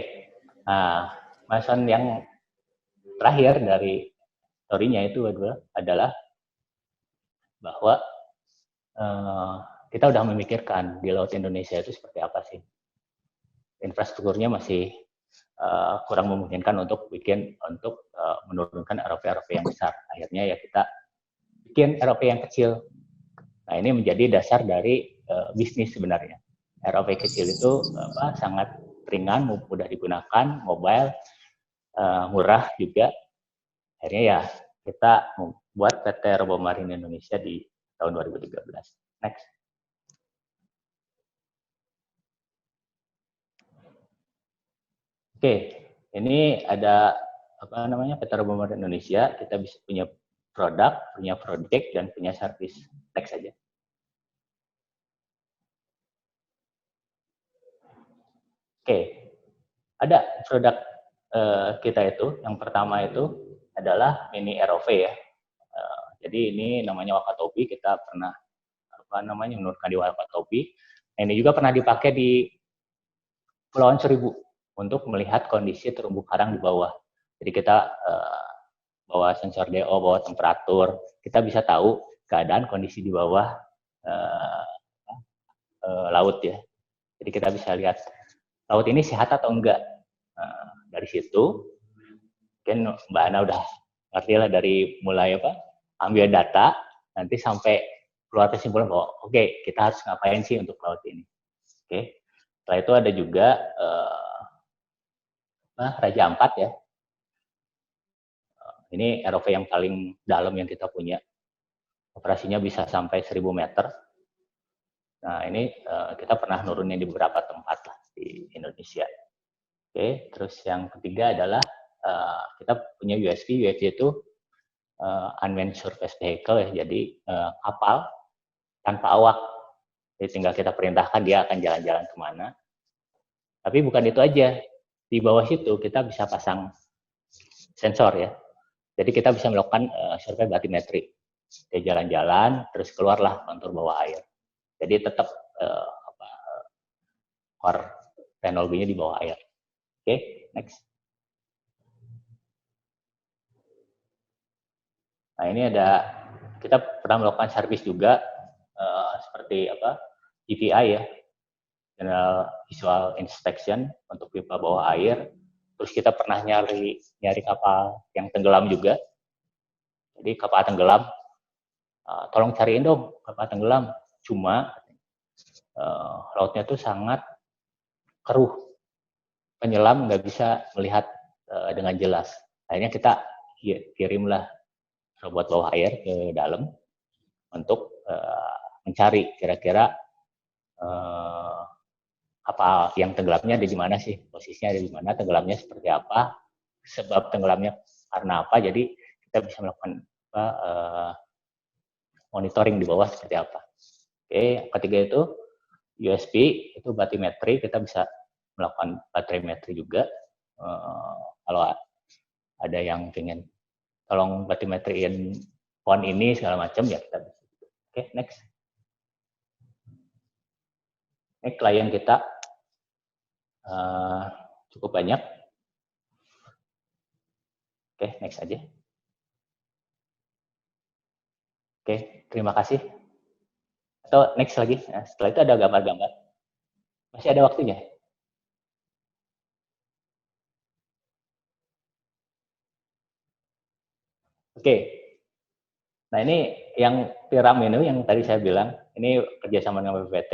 nah, milestone yang terakhir dari story-nya itu adalah bahwa kita udah memikirkan di Laut Indonesia itu seperti apa sih. Infrastrukturnya masih kurang memungkinkan untuk menurunkan ROV yang besar. Akhirnya ya kita bikin ROV yang kecil. Nah ini menjadi dasar dari bisnis sebenarnya. ROV kecil itu sangat ringan, mudah digunakan, mobile, murah juga. Akhirnya ya kita membuat PT Robomarin Indonesia di tahun 2013. Next. Oke, ini ada PT Robomarin Indonesia. Kita bisa punya produk, punya project, dan punya service. Next saja. Oke, ada produk kita itu, yang pertama itu adalah mini ROV ya. Jadi ini namanya Wakatobi, kita pernah menurunkan di Wakatobi. Nah, ini juga pernah dipakai di Kepulauan Seribu untuk melihat kondisi terumbu karang di bawah. Jadi kita bawa sensor DO, bawa temperatur, kita bisa tahu keadaan kondisi di bawah laut ya. Jadi kita bisa lihat laut ini sehat atau enggak. Dari situ, mungkin Mbak Ana udah ngerti lah dari mulai ambil data, nanti sampai keluar kesimpulan bahwa oke, kita harus ngapain sih untuk laut ini. Oke. Setelah itu ada juga Raja Ampat ya. Ini ROV yang paling dalam yang kita punya. Operasinya bisa sampai 1000 meter. Nah, ini kita pernah nurunin di beberapa tempat lah di Indonesia. Oke, terus yang ketiga adalah kita punya USV. USV itu Unmanned Surface Vehicle ya, jadi kapal tanpa awak. Jadi tinggal kita perintahkan dia akan jalan-jalan kemana. Tapi bukan itu aja. Di bawah situ kita bisa pasang sensor ya. Jadi kita bisa melakukan survei batimetri. Dia jalan-jalan, terus keluarlah kontur bawah air. Jadi tetap core teknologinya di bawah air. Oke, next. Nah ini kita pernah melakukan servis juga seperti GVI ya, General Visual Inspection untuk pipa bawah air. Terus kita pernah nyari kapal yang tenggelam juga. Jadi kapal tenggelam, tolong cariin dong kapal tenggelam. Cuma lautnya tuh sangat keruh, penyelam nggak bisa melihat dengan jelas. Akhirnya kita kirimlah robot bawah air ke dalam untuk mencari kira-kira kapal yang tenggelamnya ada di mana sih, posisinya ada di mana, tenggelamnya seperti apa, sebab tenggelamnya karena apa. Jadi kita bisa melakukan monitoring di bawah seperti apa. Oke, ketiga itu USP, itu batimetri, kita bisa melakukan baterimetri juga. Kalau ada yang pengen tolong batimetriin pon ini segala macam ya kita bisa. Oke, next. Ini klien kita cukup banyak. Oke, next aja. Oke, terima kasih. Atau next lagi. Nah, setelah itu ada gambar-gambar. Masih ada waktunya. Oke. Nah, ini yang tiram ini yang tadi saya bilang, ini kerjasama dengan BPPT.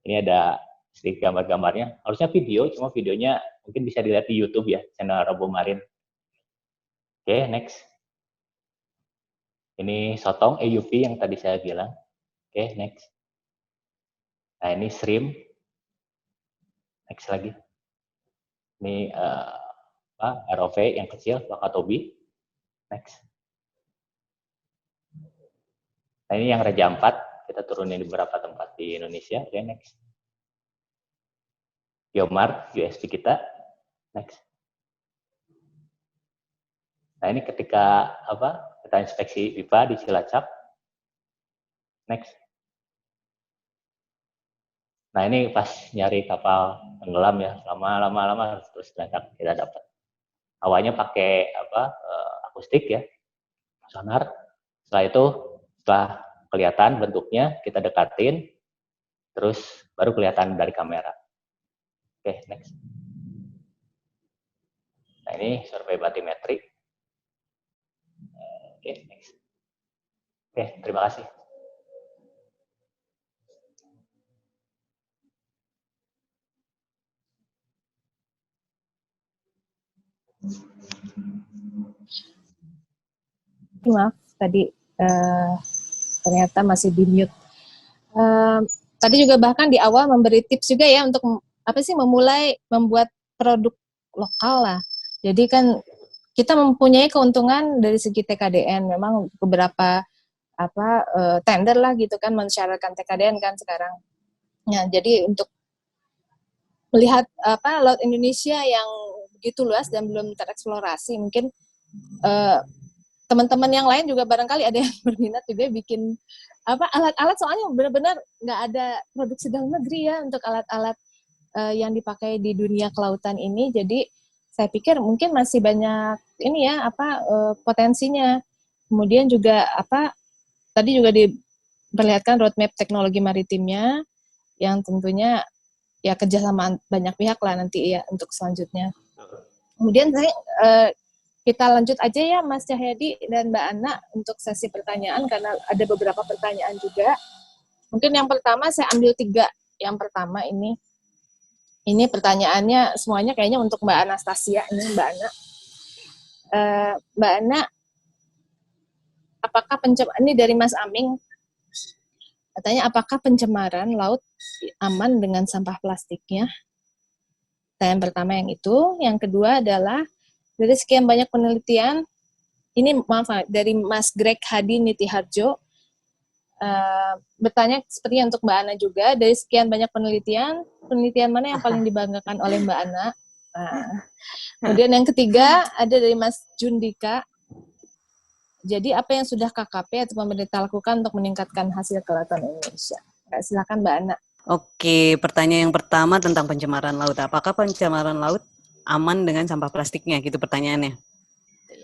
Ini ada sedikit gambar-gambarnya. Harusnya video, cuma videonya mungkin bisa dilihat di YouTube ya, channel Robomarin. Oke, next. Ini sotong EUP yang tadi saya bilang. Oke, next. Nah, ini shrimp. Next lagi. Ini ROV yang kecil, Wakatobi. Next. Nah, ini yang Raja 4. Kita turunin di beberapa tempat di Indonesia. Oke, next. Yomar, USP kita. Next. Nah, ini ketika kita inspeksi pipa di Cilacap. Next. Nah, ini pas nyari kapal tenggelam ya, lama terus ternyata kita dapat. Awalnya pakai akustik ya, sonar. Setelah itu, setelah kelihatan bentuknya, kita dekatin, terus baru kelihatan dari kamera. Oke, next. Nah, ini survei batimetri. Oke, next. Oke, terima kasih. Maaf, tadi ternyata masih di mute. Tadi juga bahkan di awal memberi tips juga ya untuk memulai membuat produk lokal lah. Jadi kan kita mempunyai keuntungan dari segi TKDN. Memang beberapa tender lah gitu kan mensyaratkan TKDN kan sekarang. Nah, jadi untuk melihat laut Indonesia yang begitu luas dan belum tereksplorasi, mungkin teman-teman yang lain juga barangkali ada yang berminat juga bikin alat-alat, soalnya benar-benar nggak ada produksi dalam negeri ya untuk alat-alat yang dipakai di dunia kelautan ini. Jadi saya pikir mungkin masih banyak ini ya potensinya. Kemudian juga tadi juga diperlihatkan roadmap teknologi maritimnya yang tentunya ya kerjasama banyak pihak lah nanti ya untuk selanjutnya. Kemudian kita lanjut aja ya Mas Cahyadi dan Mbak Ana untuk sesi pertanyaan karena ada beberapa pertanyaan juga. Mungkin yang pertama saya ambil 3. Yang pertama ini pertanyaannya semuanya kayaknya untuk Mbak Anastasia ini Mbak Ana. Mbak Ana, apakah ini dari Mas Aming? Katanya apakah pencemaran laut aman dengan sampah plastiknya? Yang pertama yang itu. Yang kedua adalah dari sekian banyak penelitian, ini dari Mas Greg Hadi Nitiharjo, bertanya sepertinya untuk Mbak Ana juga, dari sekian banyak penelitian mana yang paling dibanggakan oleh Mbak Ana? Kemudian yang ketiga, ada dari Mas Jundika, jadi apa yang sudah KKP atau pemerintah lakukan untuk meningkatkan hasil kelautan Indonesia? Silakan Mbak Ana. Oke, pertanyaan yang pertama tentang pencemaran laut. Apakah pencemaran laut aman dengan sampah plastiknya, gitu pertanyaannya.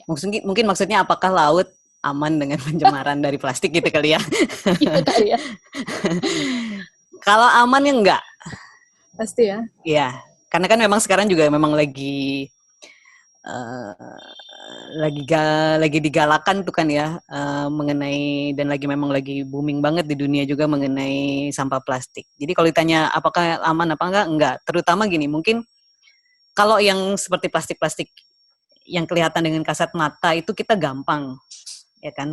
Mungkin maksudnya apakah laut aman dengan pencemaran dari plastik gitu kali ya. Gitu kali ya. Kalau aman ya enggak. Pasti ya. Iya, karena kan memang sekarang juga memang lagi lagi digalakan tuh kan ya, mengenai dan memang lagi booming banget di dunia juga mengenai sampah plastik. Jadi kalau ditanya apakah aman apa enggak. Terutama gini, mungkin kalau yang seperti plastik-plastik yang kelihatan dengan kasat mata itu kita gampang ya kan,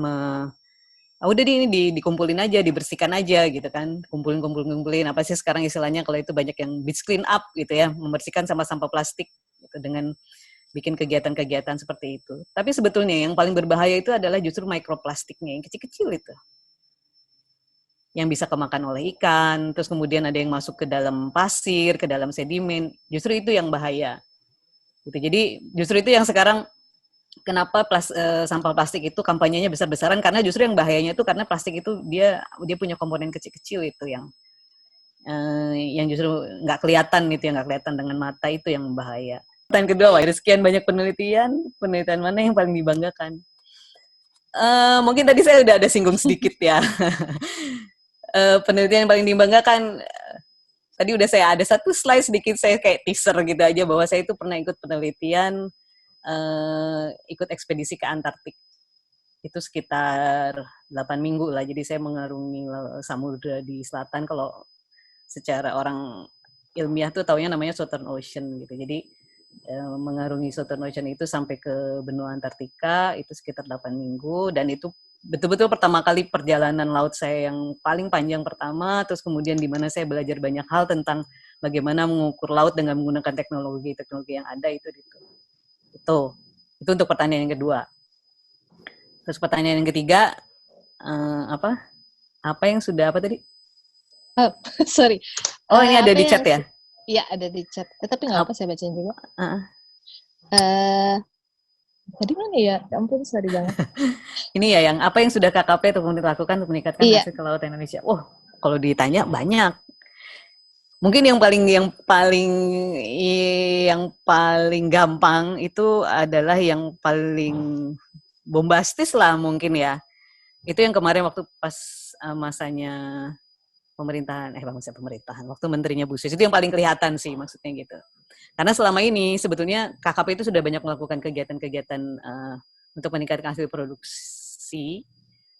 udah ini dikumpulin aja, dibersihkan aja gitu kan, kumpulin apa sih sekarang istilahnya kalau itu banyak yang beach clean up gitu ya, membersihkan sampah plastik gitu, dengan bikin kegiatan-kegiatan seperti itu. Tapi sebetulnya yang paling berbahaya itu adalah justru mikroplastiknya yang kecil-kecil itu, yang bisa kemakan oleh ikan, terus kemudian ada yang masuk ke dalam pasir, ke dalam sedimen, justru itu yang bahaya gitu. Jadi justru itu yang sekarang kenapa sampah plastik itu kampanyenya besar-besaran, karena justru yang bahayanya itu karena plastik itu dia punya komponen kecil-kecil itu yang justru nggak kelihatan dengan mata, itu yang bahaya. Pertanyaan kedua, dari sekian banyak penelitian mana yang paling dibanggakan? Mungkin tadi saya udah ada singgung sedikit ya. Penelitian yang paling dibanggakan, tadi udah saya ada satu slide sedikit, saya kayak teaser gitu aja bahwa saya itu pernah ikut penelitian, ikut ekspedisi ke Antartik. Itu sekitar 8 minggu lah, jadi saya mengarungi samudra di selatan, kalau secara orang ilmiah tuh taunya namanya Southern Ocean gitu. Jadi mengarungi Southern Ocean itu sampai ke benua Antartika, itu sekitar 8 minggu, dan itu betul-betul pertama kali perjalanan laut saya yang paling panjang pertama, terus kemudian di mana saya belajar banyak hal tentang bagaimana mengukur laut dengan menggunakan teknologi yang ada itu. Itu untuk pertanyaan yang kedua. Terus pertanyaan yang ketiga, apa yang sudah apa tadi? Sorry. Ini ada di chat ya? Iya, ada di chat. Tapi nggak apa, saya bacain juga. Tadi mana ya? Ya ampun, sorry banget. Ini ya, yang apa yang sudah KKP untuk lakukan untuk meningkatkan hasil ke laut Indonesia? Kalau ditanya banyak. Mungkin yang paling gampang itu adalah yang paling bombastis lah mungkin ya. Itu yang kemarin waktu pas masanya pemerintahan, waktu menterinya Bu Susi, itu yang paling kelihatan sih maksudnya gitu. Karena selama ini sebetulnya KKP itu sudah banyak melakukan kegiatan-kegiatan untuk meningkatkan hasil produksi,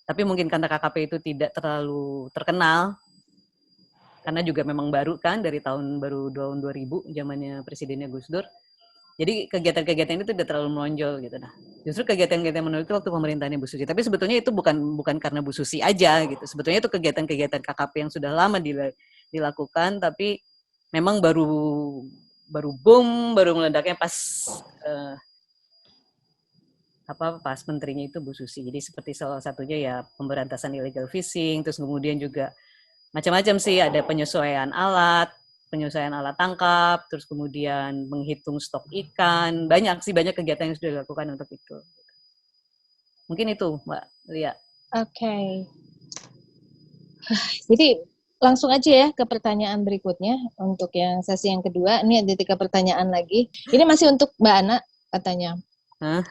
tapi mungkin karena KKP itu tidak terlalu terkenal, karena juga memang baru kan, dari tahun 2000, zamannya Presidennya Gus Dur. Jadi kegiatan-kegiatan itu tidak terlalu menonjol gitu. Nah, justru kegiatan-kegiatan menonjol itu waktu pemerintahannya Bu Susi. Tapi sebetulnya itu bukan karena Bu Susi aja gitu. Sebetulnya itu kegiatan-kegiatan KKP yang sudah lama dilakukan, tapi memang baru boom, baru meledaknya pas pas menterinya itu Bu Susi. Jadi seperti salah satunya ya pemberantasan illegal fishing, terus kemudian juga macam-macam sih, ada penyesuaian alat tangkap, terus kemudian menghitung stok ikan, banyak kegiatan yang sudah dilakukan untuk itu. Mungkin itu, Mbak Lia. Oke. Jadi langsung aja ya ke pertanyaan berikutnya untuk yang sesi yang kedua. Ini ada 3 pertanyaan lagi. Ini masih untuk Mbak Ana katanya.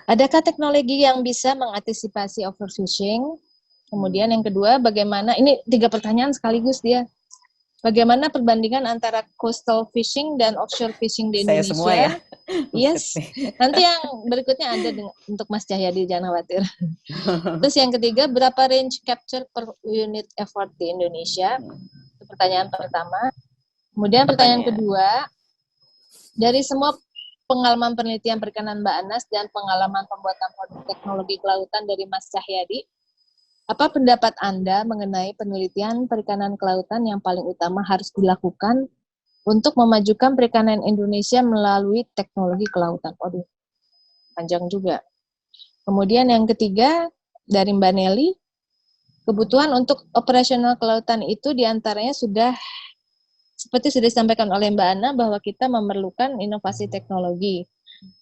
Adakah teknologi yang bisa mengantisipasi overfishing? Kemudian yang kedua, bagaimana, ini 3 pertanyaan sekaligus dia. Bagaimana perbandingan antara coastal fishing dan offshore fishing di Indonesia? Saya semua ya. Yes. Nanti yang berikutnya ada untuk Mas Cahyadi, jangan khawatir. Terus yang ketiga, berapa range capture per unit effort di Indonesia? Itu pertanyaan pertama. Kemudian pertanyaan kedua, dari semua pengalaman penelitian perikanan Mbak Anas dan pengalaman pembuatan produk teknologi kelautan dari Mas Cahyadi, apa pendapat Anda mengenai penelitian perikanan kelautan yang paling utama harus dilakukan untuk memajukan perikanan Indonesia melalui teknologi kelautan? Panjang juga. Kemudian yang ketiga, dari Mbak Nelly, kebutuhan untuk operasional kelautan itu diantaranya seperti sudah disampaikan oleh Mbak Ana, bahwa kita memerlukan inovasi teknologi.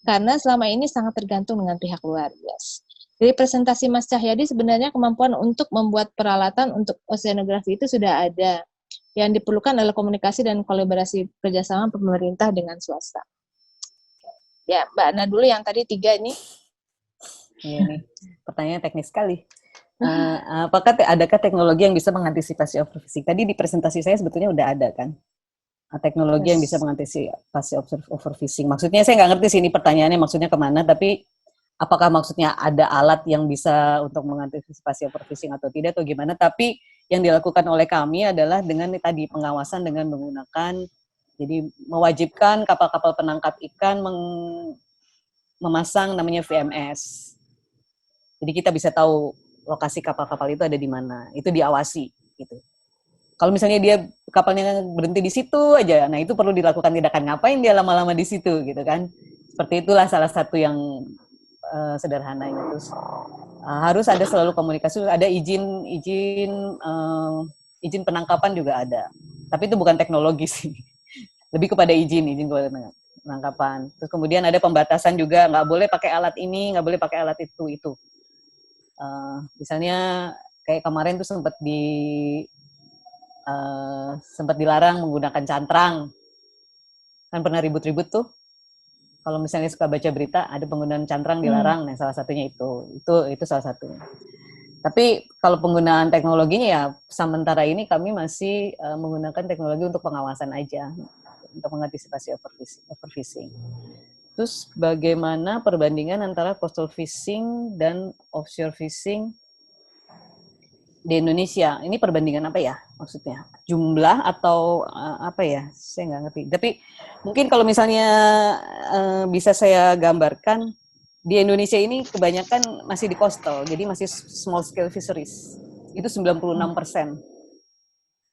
Karena selama ini sangat tergantung dengan pihak luar. Yes. Dari presentasi Mas Cahyadi, sebenarnya kemampuan untuk membuat peralatan untuk oceanografi itu sudah ada. Yang diperlukan adalah komunikasi dan kolaborasi kerjasama pemerintah dengan swasta. Ya, Mbak Ana dulu yang tadi 3 ini. Iya nih, pertanyaan teknis sekali. Adakah teknologi yang bisa mengantisipasi overfishing? Tadi di presentasi saya sebetulnya udah ada kan, teknologi yang bisa mengantisipasi overfishing. Maksudnya saya nggak ngerti sih ini pertanyaannya maksudnya kemana, tapi apakah maksudnya ada alat yang bisa untuk mengantisipasi overfishing atau tidak atau gimana, tapi yang dilakukan oleh kami adalah dengan tadi pengawasan dengan menggunakan, jadi mewajibkan kapal-kapal penangkap ikan memasang namanya VMS. Jadi kita bisa tahu lokasi kapal-kapal itu ada di mana, itu diawasi gitu. Kalau misalnya dia kapalnya berhenti di situ aja, nah itu perlu dilakukan tindakan, ngapain dia lama-lama di situ gitu kan. Seperti itulah salah satu yang sederhananya. Terus harus ada selalu komunikasi, ada izin penangkapan juga ada. Tapi itu bukan teknologi sih, lebih kepada izin kepada penangkapan. Terus kemudian ada pembatasan juga, nggak boleh pakai alat ini, nggak boleh pakai alat itu. Misalnya kayak kemarin tuh sempat dilarang menggunakan cantrang, kan pernah ribut-ribut tuh. Kalau misalnya suka baca berita, ada penggunaan cantrang dilarang, nah salah satunya itu salah satunya. Tapi kalau penggunaan teknologinya ya sementara ini kami masih menggunakan teknologi untuk pengawasan aja, untuk mengantisipasi overfishing. Terus bagaimana perbandingan antara coastal fishing dan offshore fishing di Indonesia? Ini perbandingan apa ya maksudnya? Jumlah atau apa ya? Saya nggak ngerti. Tapi mungkin kalau misalnya bisa saya gambarkan, di Indonesia ini kebanyakan masih di coastal, jadi masih small scale fisheries. Itu 96%.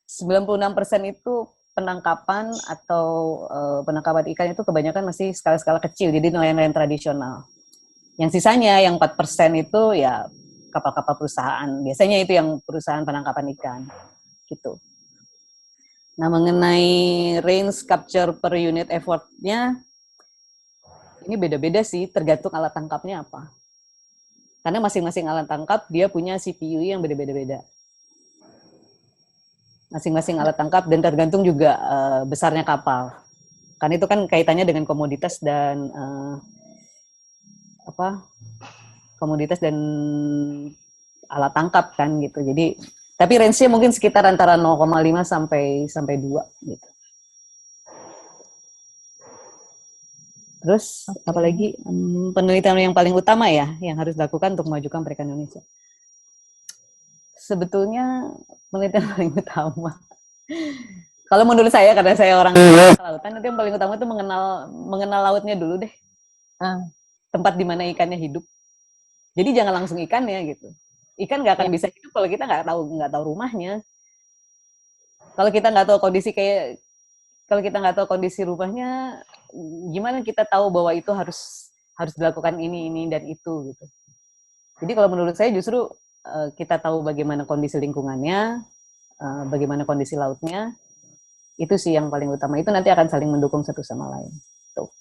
96% itu penangkapan atau penangkapan ikan itu kebanyakan masih skala-skala kecil, jadi nelayan-nelayan tradisional. Yang sisanya, yang 4% itu ya kapal-kapal perusahaan. Biasanya itu yang perusahaan penangkapan ikan. Gitu. Nah, mengenai range capture per unit effort-nya, ini beda-beda sih, tergantung alat tangkapnya apa. Karena masing-masing alat tangkap, dia punya CPU yang beda-beda. Masing-masing alat tangkap, dan tergantung juga besarnya kapal. Karena itu kan kaitannya dengan komoditas dan komoditas dan alat tangkap kan gitu. Jadi tapi range-nya mungkin sekitar antara 0,5 sampai 2 gitu. Terus apalagi penelitian yang paling utama ya yang harus dilakukan untuk memajukan perikanan Indonesia. Sebetulnya penelitian paling utama, kalau menurut saya karena saya orang kelautan, itu yang paling utama itu mengenal lautnya dulu deh. Tempat di mana ikannya hidup. Jadi jangan langsung ikannya gitu. Ikan nggak akan bisa hidup kalau kita nggak tahu rumahnya. Kalau kita nggak tahu kondisi rumahnya, gimana kita tahu bahwa itu harus dilakukan ini dan itu gitu. Jadi kalau menurut saya justru kita tahu bagaimana kondisi lingkungannya, bagaimana kondisi lautnya, itu sih yang paling utama. Itu nanti akan saling mendukung satu sama lain. Tuh.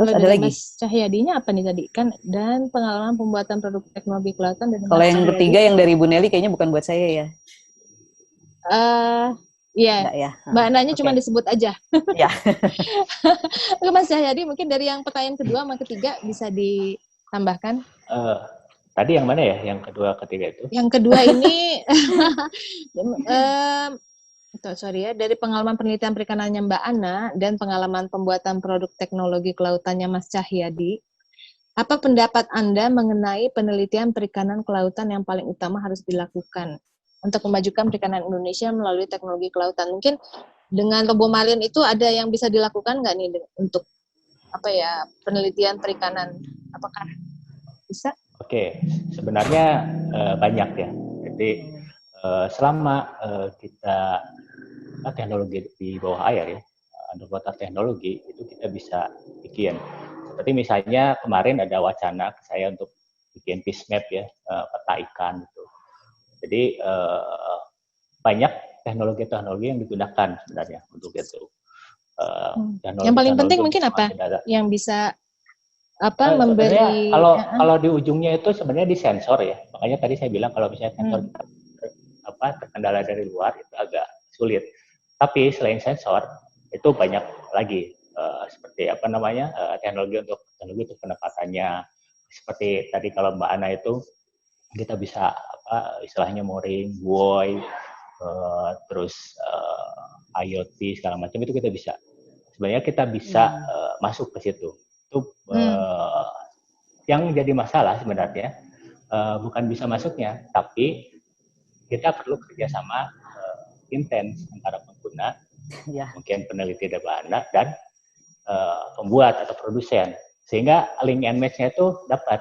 Terus ada lagi. Mas Cahyadinya apa nih tadi? Kan dan pengalaman pembuatan produk teknologi kelautan dari kalau yang ketiga yang dari Bu Nelly kayaknya bukan buat saya ya. Iya. Ya. Mbak Nanya cuma disebut aja. Ya. Mas Cahyadi mungkin dari yang pertanyaan kedua sama ketiga bisa ditambahkan. Tadi yang mana ya? Yang kedua, ketiga itu? Yang kedua ini dari pengalaman penelitian perikanannya Mbak Ana dan pengalaman pembuatan produk teknologi kelautannya Mas Cahyadi, apa pendapat Anda mengenai penelitian perikanan kelautan yang paling utama harus dilakukan untuk memajukan perikanan Indonesia melalui teknologi kelautan? Mungkin dengan Robo Marine itu ada yang bisa dilakukan nggak nih untuk penelitian perikanan? Apakah bisa? Oke, sebenarnya banyak ya. Jadi selama kita teknologi di bawah air ya, underwater teknologi itu kita bisa bikin. Seperti misalnya kemarin ada wacana saya untuk bikin fish map ya, peta ikan gitu. Jadi banyak teknologi-teknologi yang digunakan sebenarnya untuk itu. Yang paling penting mungkin apa? Yang bisa memberi kalau di ujungnya itu sebenarnya di sensor ya. Makanya tadi saya bilang kalau misalnya sensor terkendala dari luar itu agak sulit. Tapi selain sensor itu banyak lagi seperti teknologi untuk penempatannya. Seperti tadi kalau Mbak Ana itu kita bisa istilahnya mooring, buoy, terus IoT segala macam itu kita bisa. Sebenarnya kita bisa masuk ke situ. Itu yang jadi masalah sebenarnya bukan bisa masuknya, tapi kita perlu kerjasama intens antara pengguna, Ya. mungkin peneliti dana dan pembuat atau produsen, sehingga link and match-nya itu dapat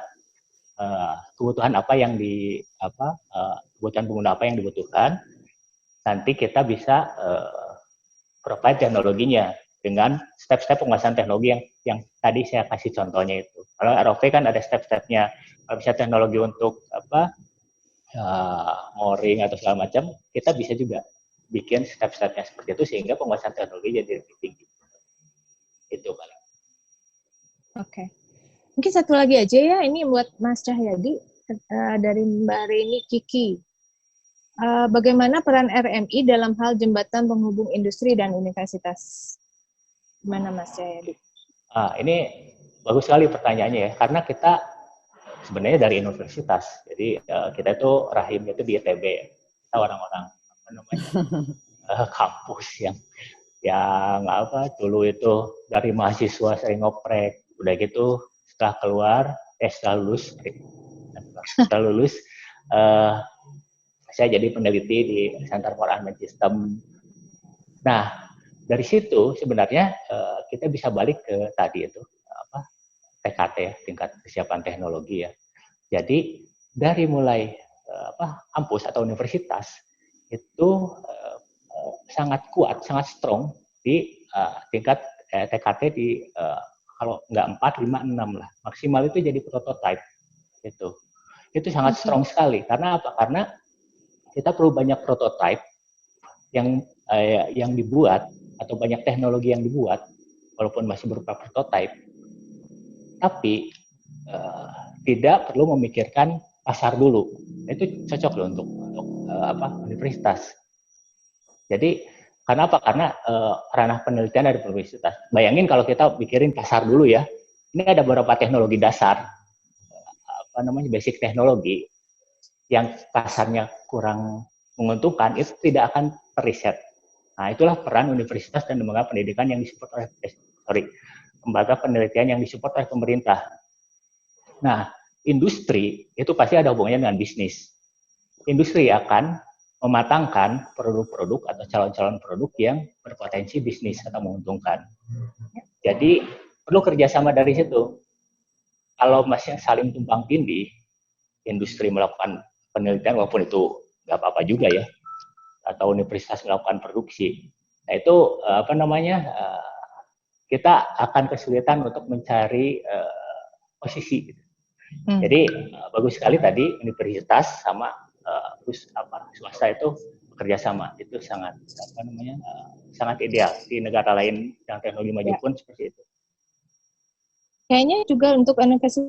kebutuhan apa yang kebutuhan pengguna apa yang dibutuhkan. Nanti kita bisa provide teknologinya dengan step-step penguasaan teknologi yang tadi saya kasih contohnya itu. Kalau ROV kan ada step-stepnya. Kalau bisa teknologi untuk mooring atau segala macam, kita bisa juga bikin step-stepnya seperti itu sehingga penguasaan teknologi jadi lebih tinggi. Itu Pak. Oke. Mungkin satu lagi aja ya, ini buat Mas Cahyadi dari Mbak Reni Kiki. Bagaimana peran RMI dalam hal jembatan penghubung industri dan universitas? Gimana Mas Cahyadi? Ini bagus sekali pertanyaannya ya, karena kita sebenarnya dari universitas, jadi kita itu rahimnya itu di ITB, kita orang-orang kampus yang dulu itu dari mahasiswa sering ngoprek, udah gitu setelah lulus saya jadi peneliti di Center for Unmanned System. Nah, dari situ sebenarnya kita bisa balik ke tadi itu TKT, tingkat kesiapan teknologi ya. Jadi dari mulai kampus atau universitas itu sangat kuat, sangat strong di tingkat TKT di kalau nggak 4, 5, 6 lah. Maksimal itu jadi prototype. Itu sangat strong sekali. Karena apa? Karena kita perlu banyak prototype yang dibuat atau banyak teknologi yang dibuat, walaupun masih berupa prototype, tapi tidak perlu memikirkan pasar dulu. Itu cocok loh untuk universitas. Jadi karena apa? Karena ranah penelitian dari universitas. Bayangin kalau kita mikirin pasar dulu ya. Ini ada beberapa teknologi dasar, basic teknologi yang pasarnya kurang menguntungkan, itu tidak akan periset. Nah, itulah peran universitas dan lembaga pendidikan yang disupport oleh lembaga penelitian yang disupport oleh pemerintah. Nah, industri itu pasti ada hubungannya dengan bisnis. Industri akan mematangkan produk-produk atau calon-calon produk yang berpotensi bisnis atau menguntungkan. Jadi perlu kerjasama dari situ. Kalau masih saling tumpang tindih, industri melakukan penelitian walaupun itu nggak apa-apa juga ya, atau universitas melakukan produksi. Nah itu kita akan kesulitan untuk mencari posisi. Jadi bagus sekali tadi universitas sama swasta itu bekerja sama. Itu sangat sangat ideal. Di negara lain yang teknologi maju pun seperti itu. Kayaknya juga untuk universitas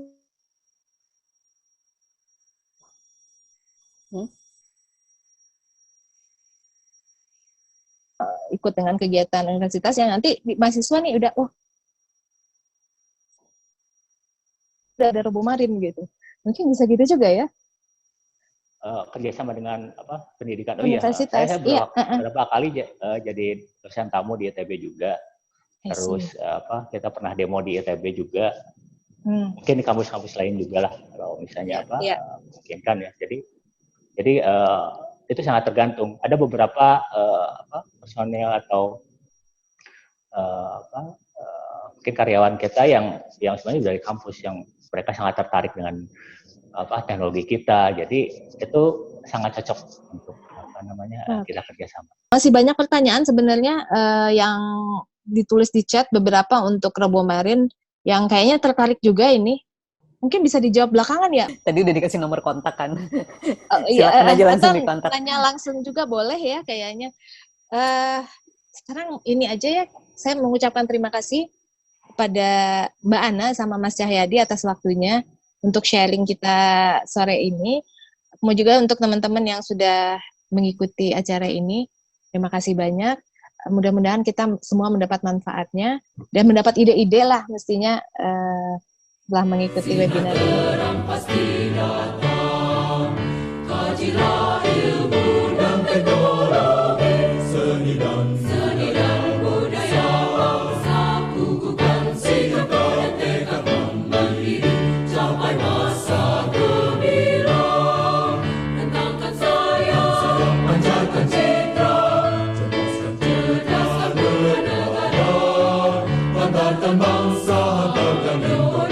ikut dengan kegiatan universitas yang nanti mahasiswa nih udah ada robo marin gitu. Mungkin bisa gitu juga ya. Kerjasama dengan pendidikan. Universitas. Saya beberapa kali jadi dosen tamu di ITB juga. Terus kita pernah demo di ITB juga. Mungkin di kampus-kampus lain juga lah kalau misalnya memungkinkan ya. Jadi itu sangat tergantung. Ada beberapa personel atau mungkin karyawan kita yang sebenarnya dari kampus yang mereka sangat tertarik dengan teknologi kita. Jadi itu sangat cocok untuk kita kerjasama. Masih banyak pertanyaan sebenarnya yang ditulis di chat, beberapa untuk RoboMarine yang kayaknya tertarik juga ini. Mungkin bisa dijawab belakangan ya? Tadi udah dikasih nomor kontak kan? Silakan aja langsung dikontak. Tanya langsung juga boleh ya kayaknya. Sekarang ini aja ya, saya mengucapkan terima kasih kepada Mbak Ana sama Mas Cahyadi atas waktunya untuk sharing kita sore ini. Mau juga untuk teman-teman yang sudah mengikuti acara ini, terima kasih banyak. Mudah-mudahan kita semua mendapat manfaatnya dan mendapat ide-ide lah mestinya setelah mengikuti webinar ini. Pasti datang, kajilah ilmu dan teknologi, seni dan budaya bangsa, kukuhkan sikap dan tekad mandiri, capai bangsa hantarkan info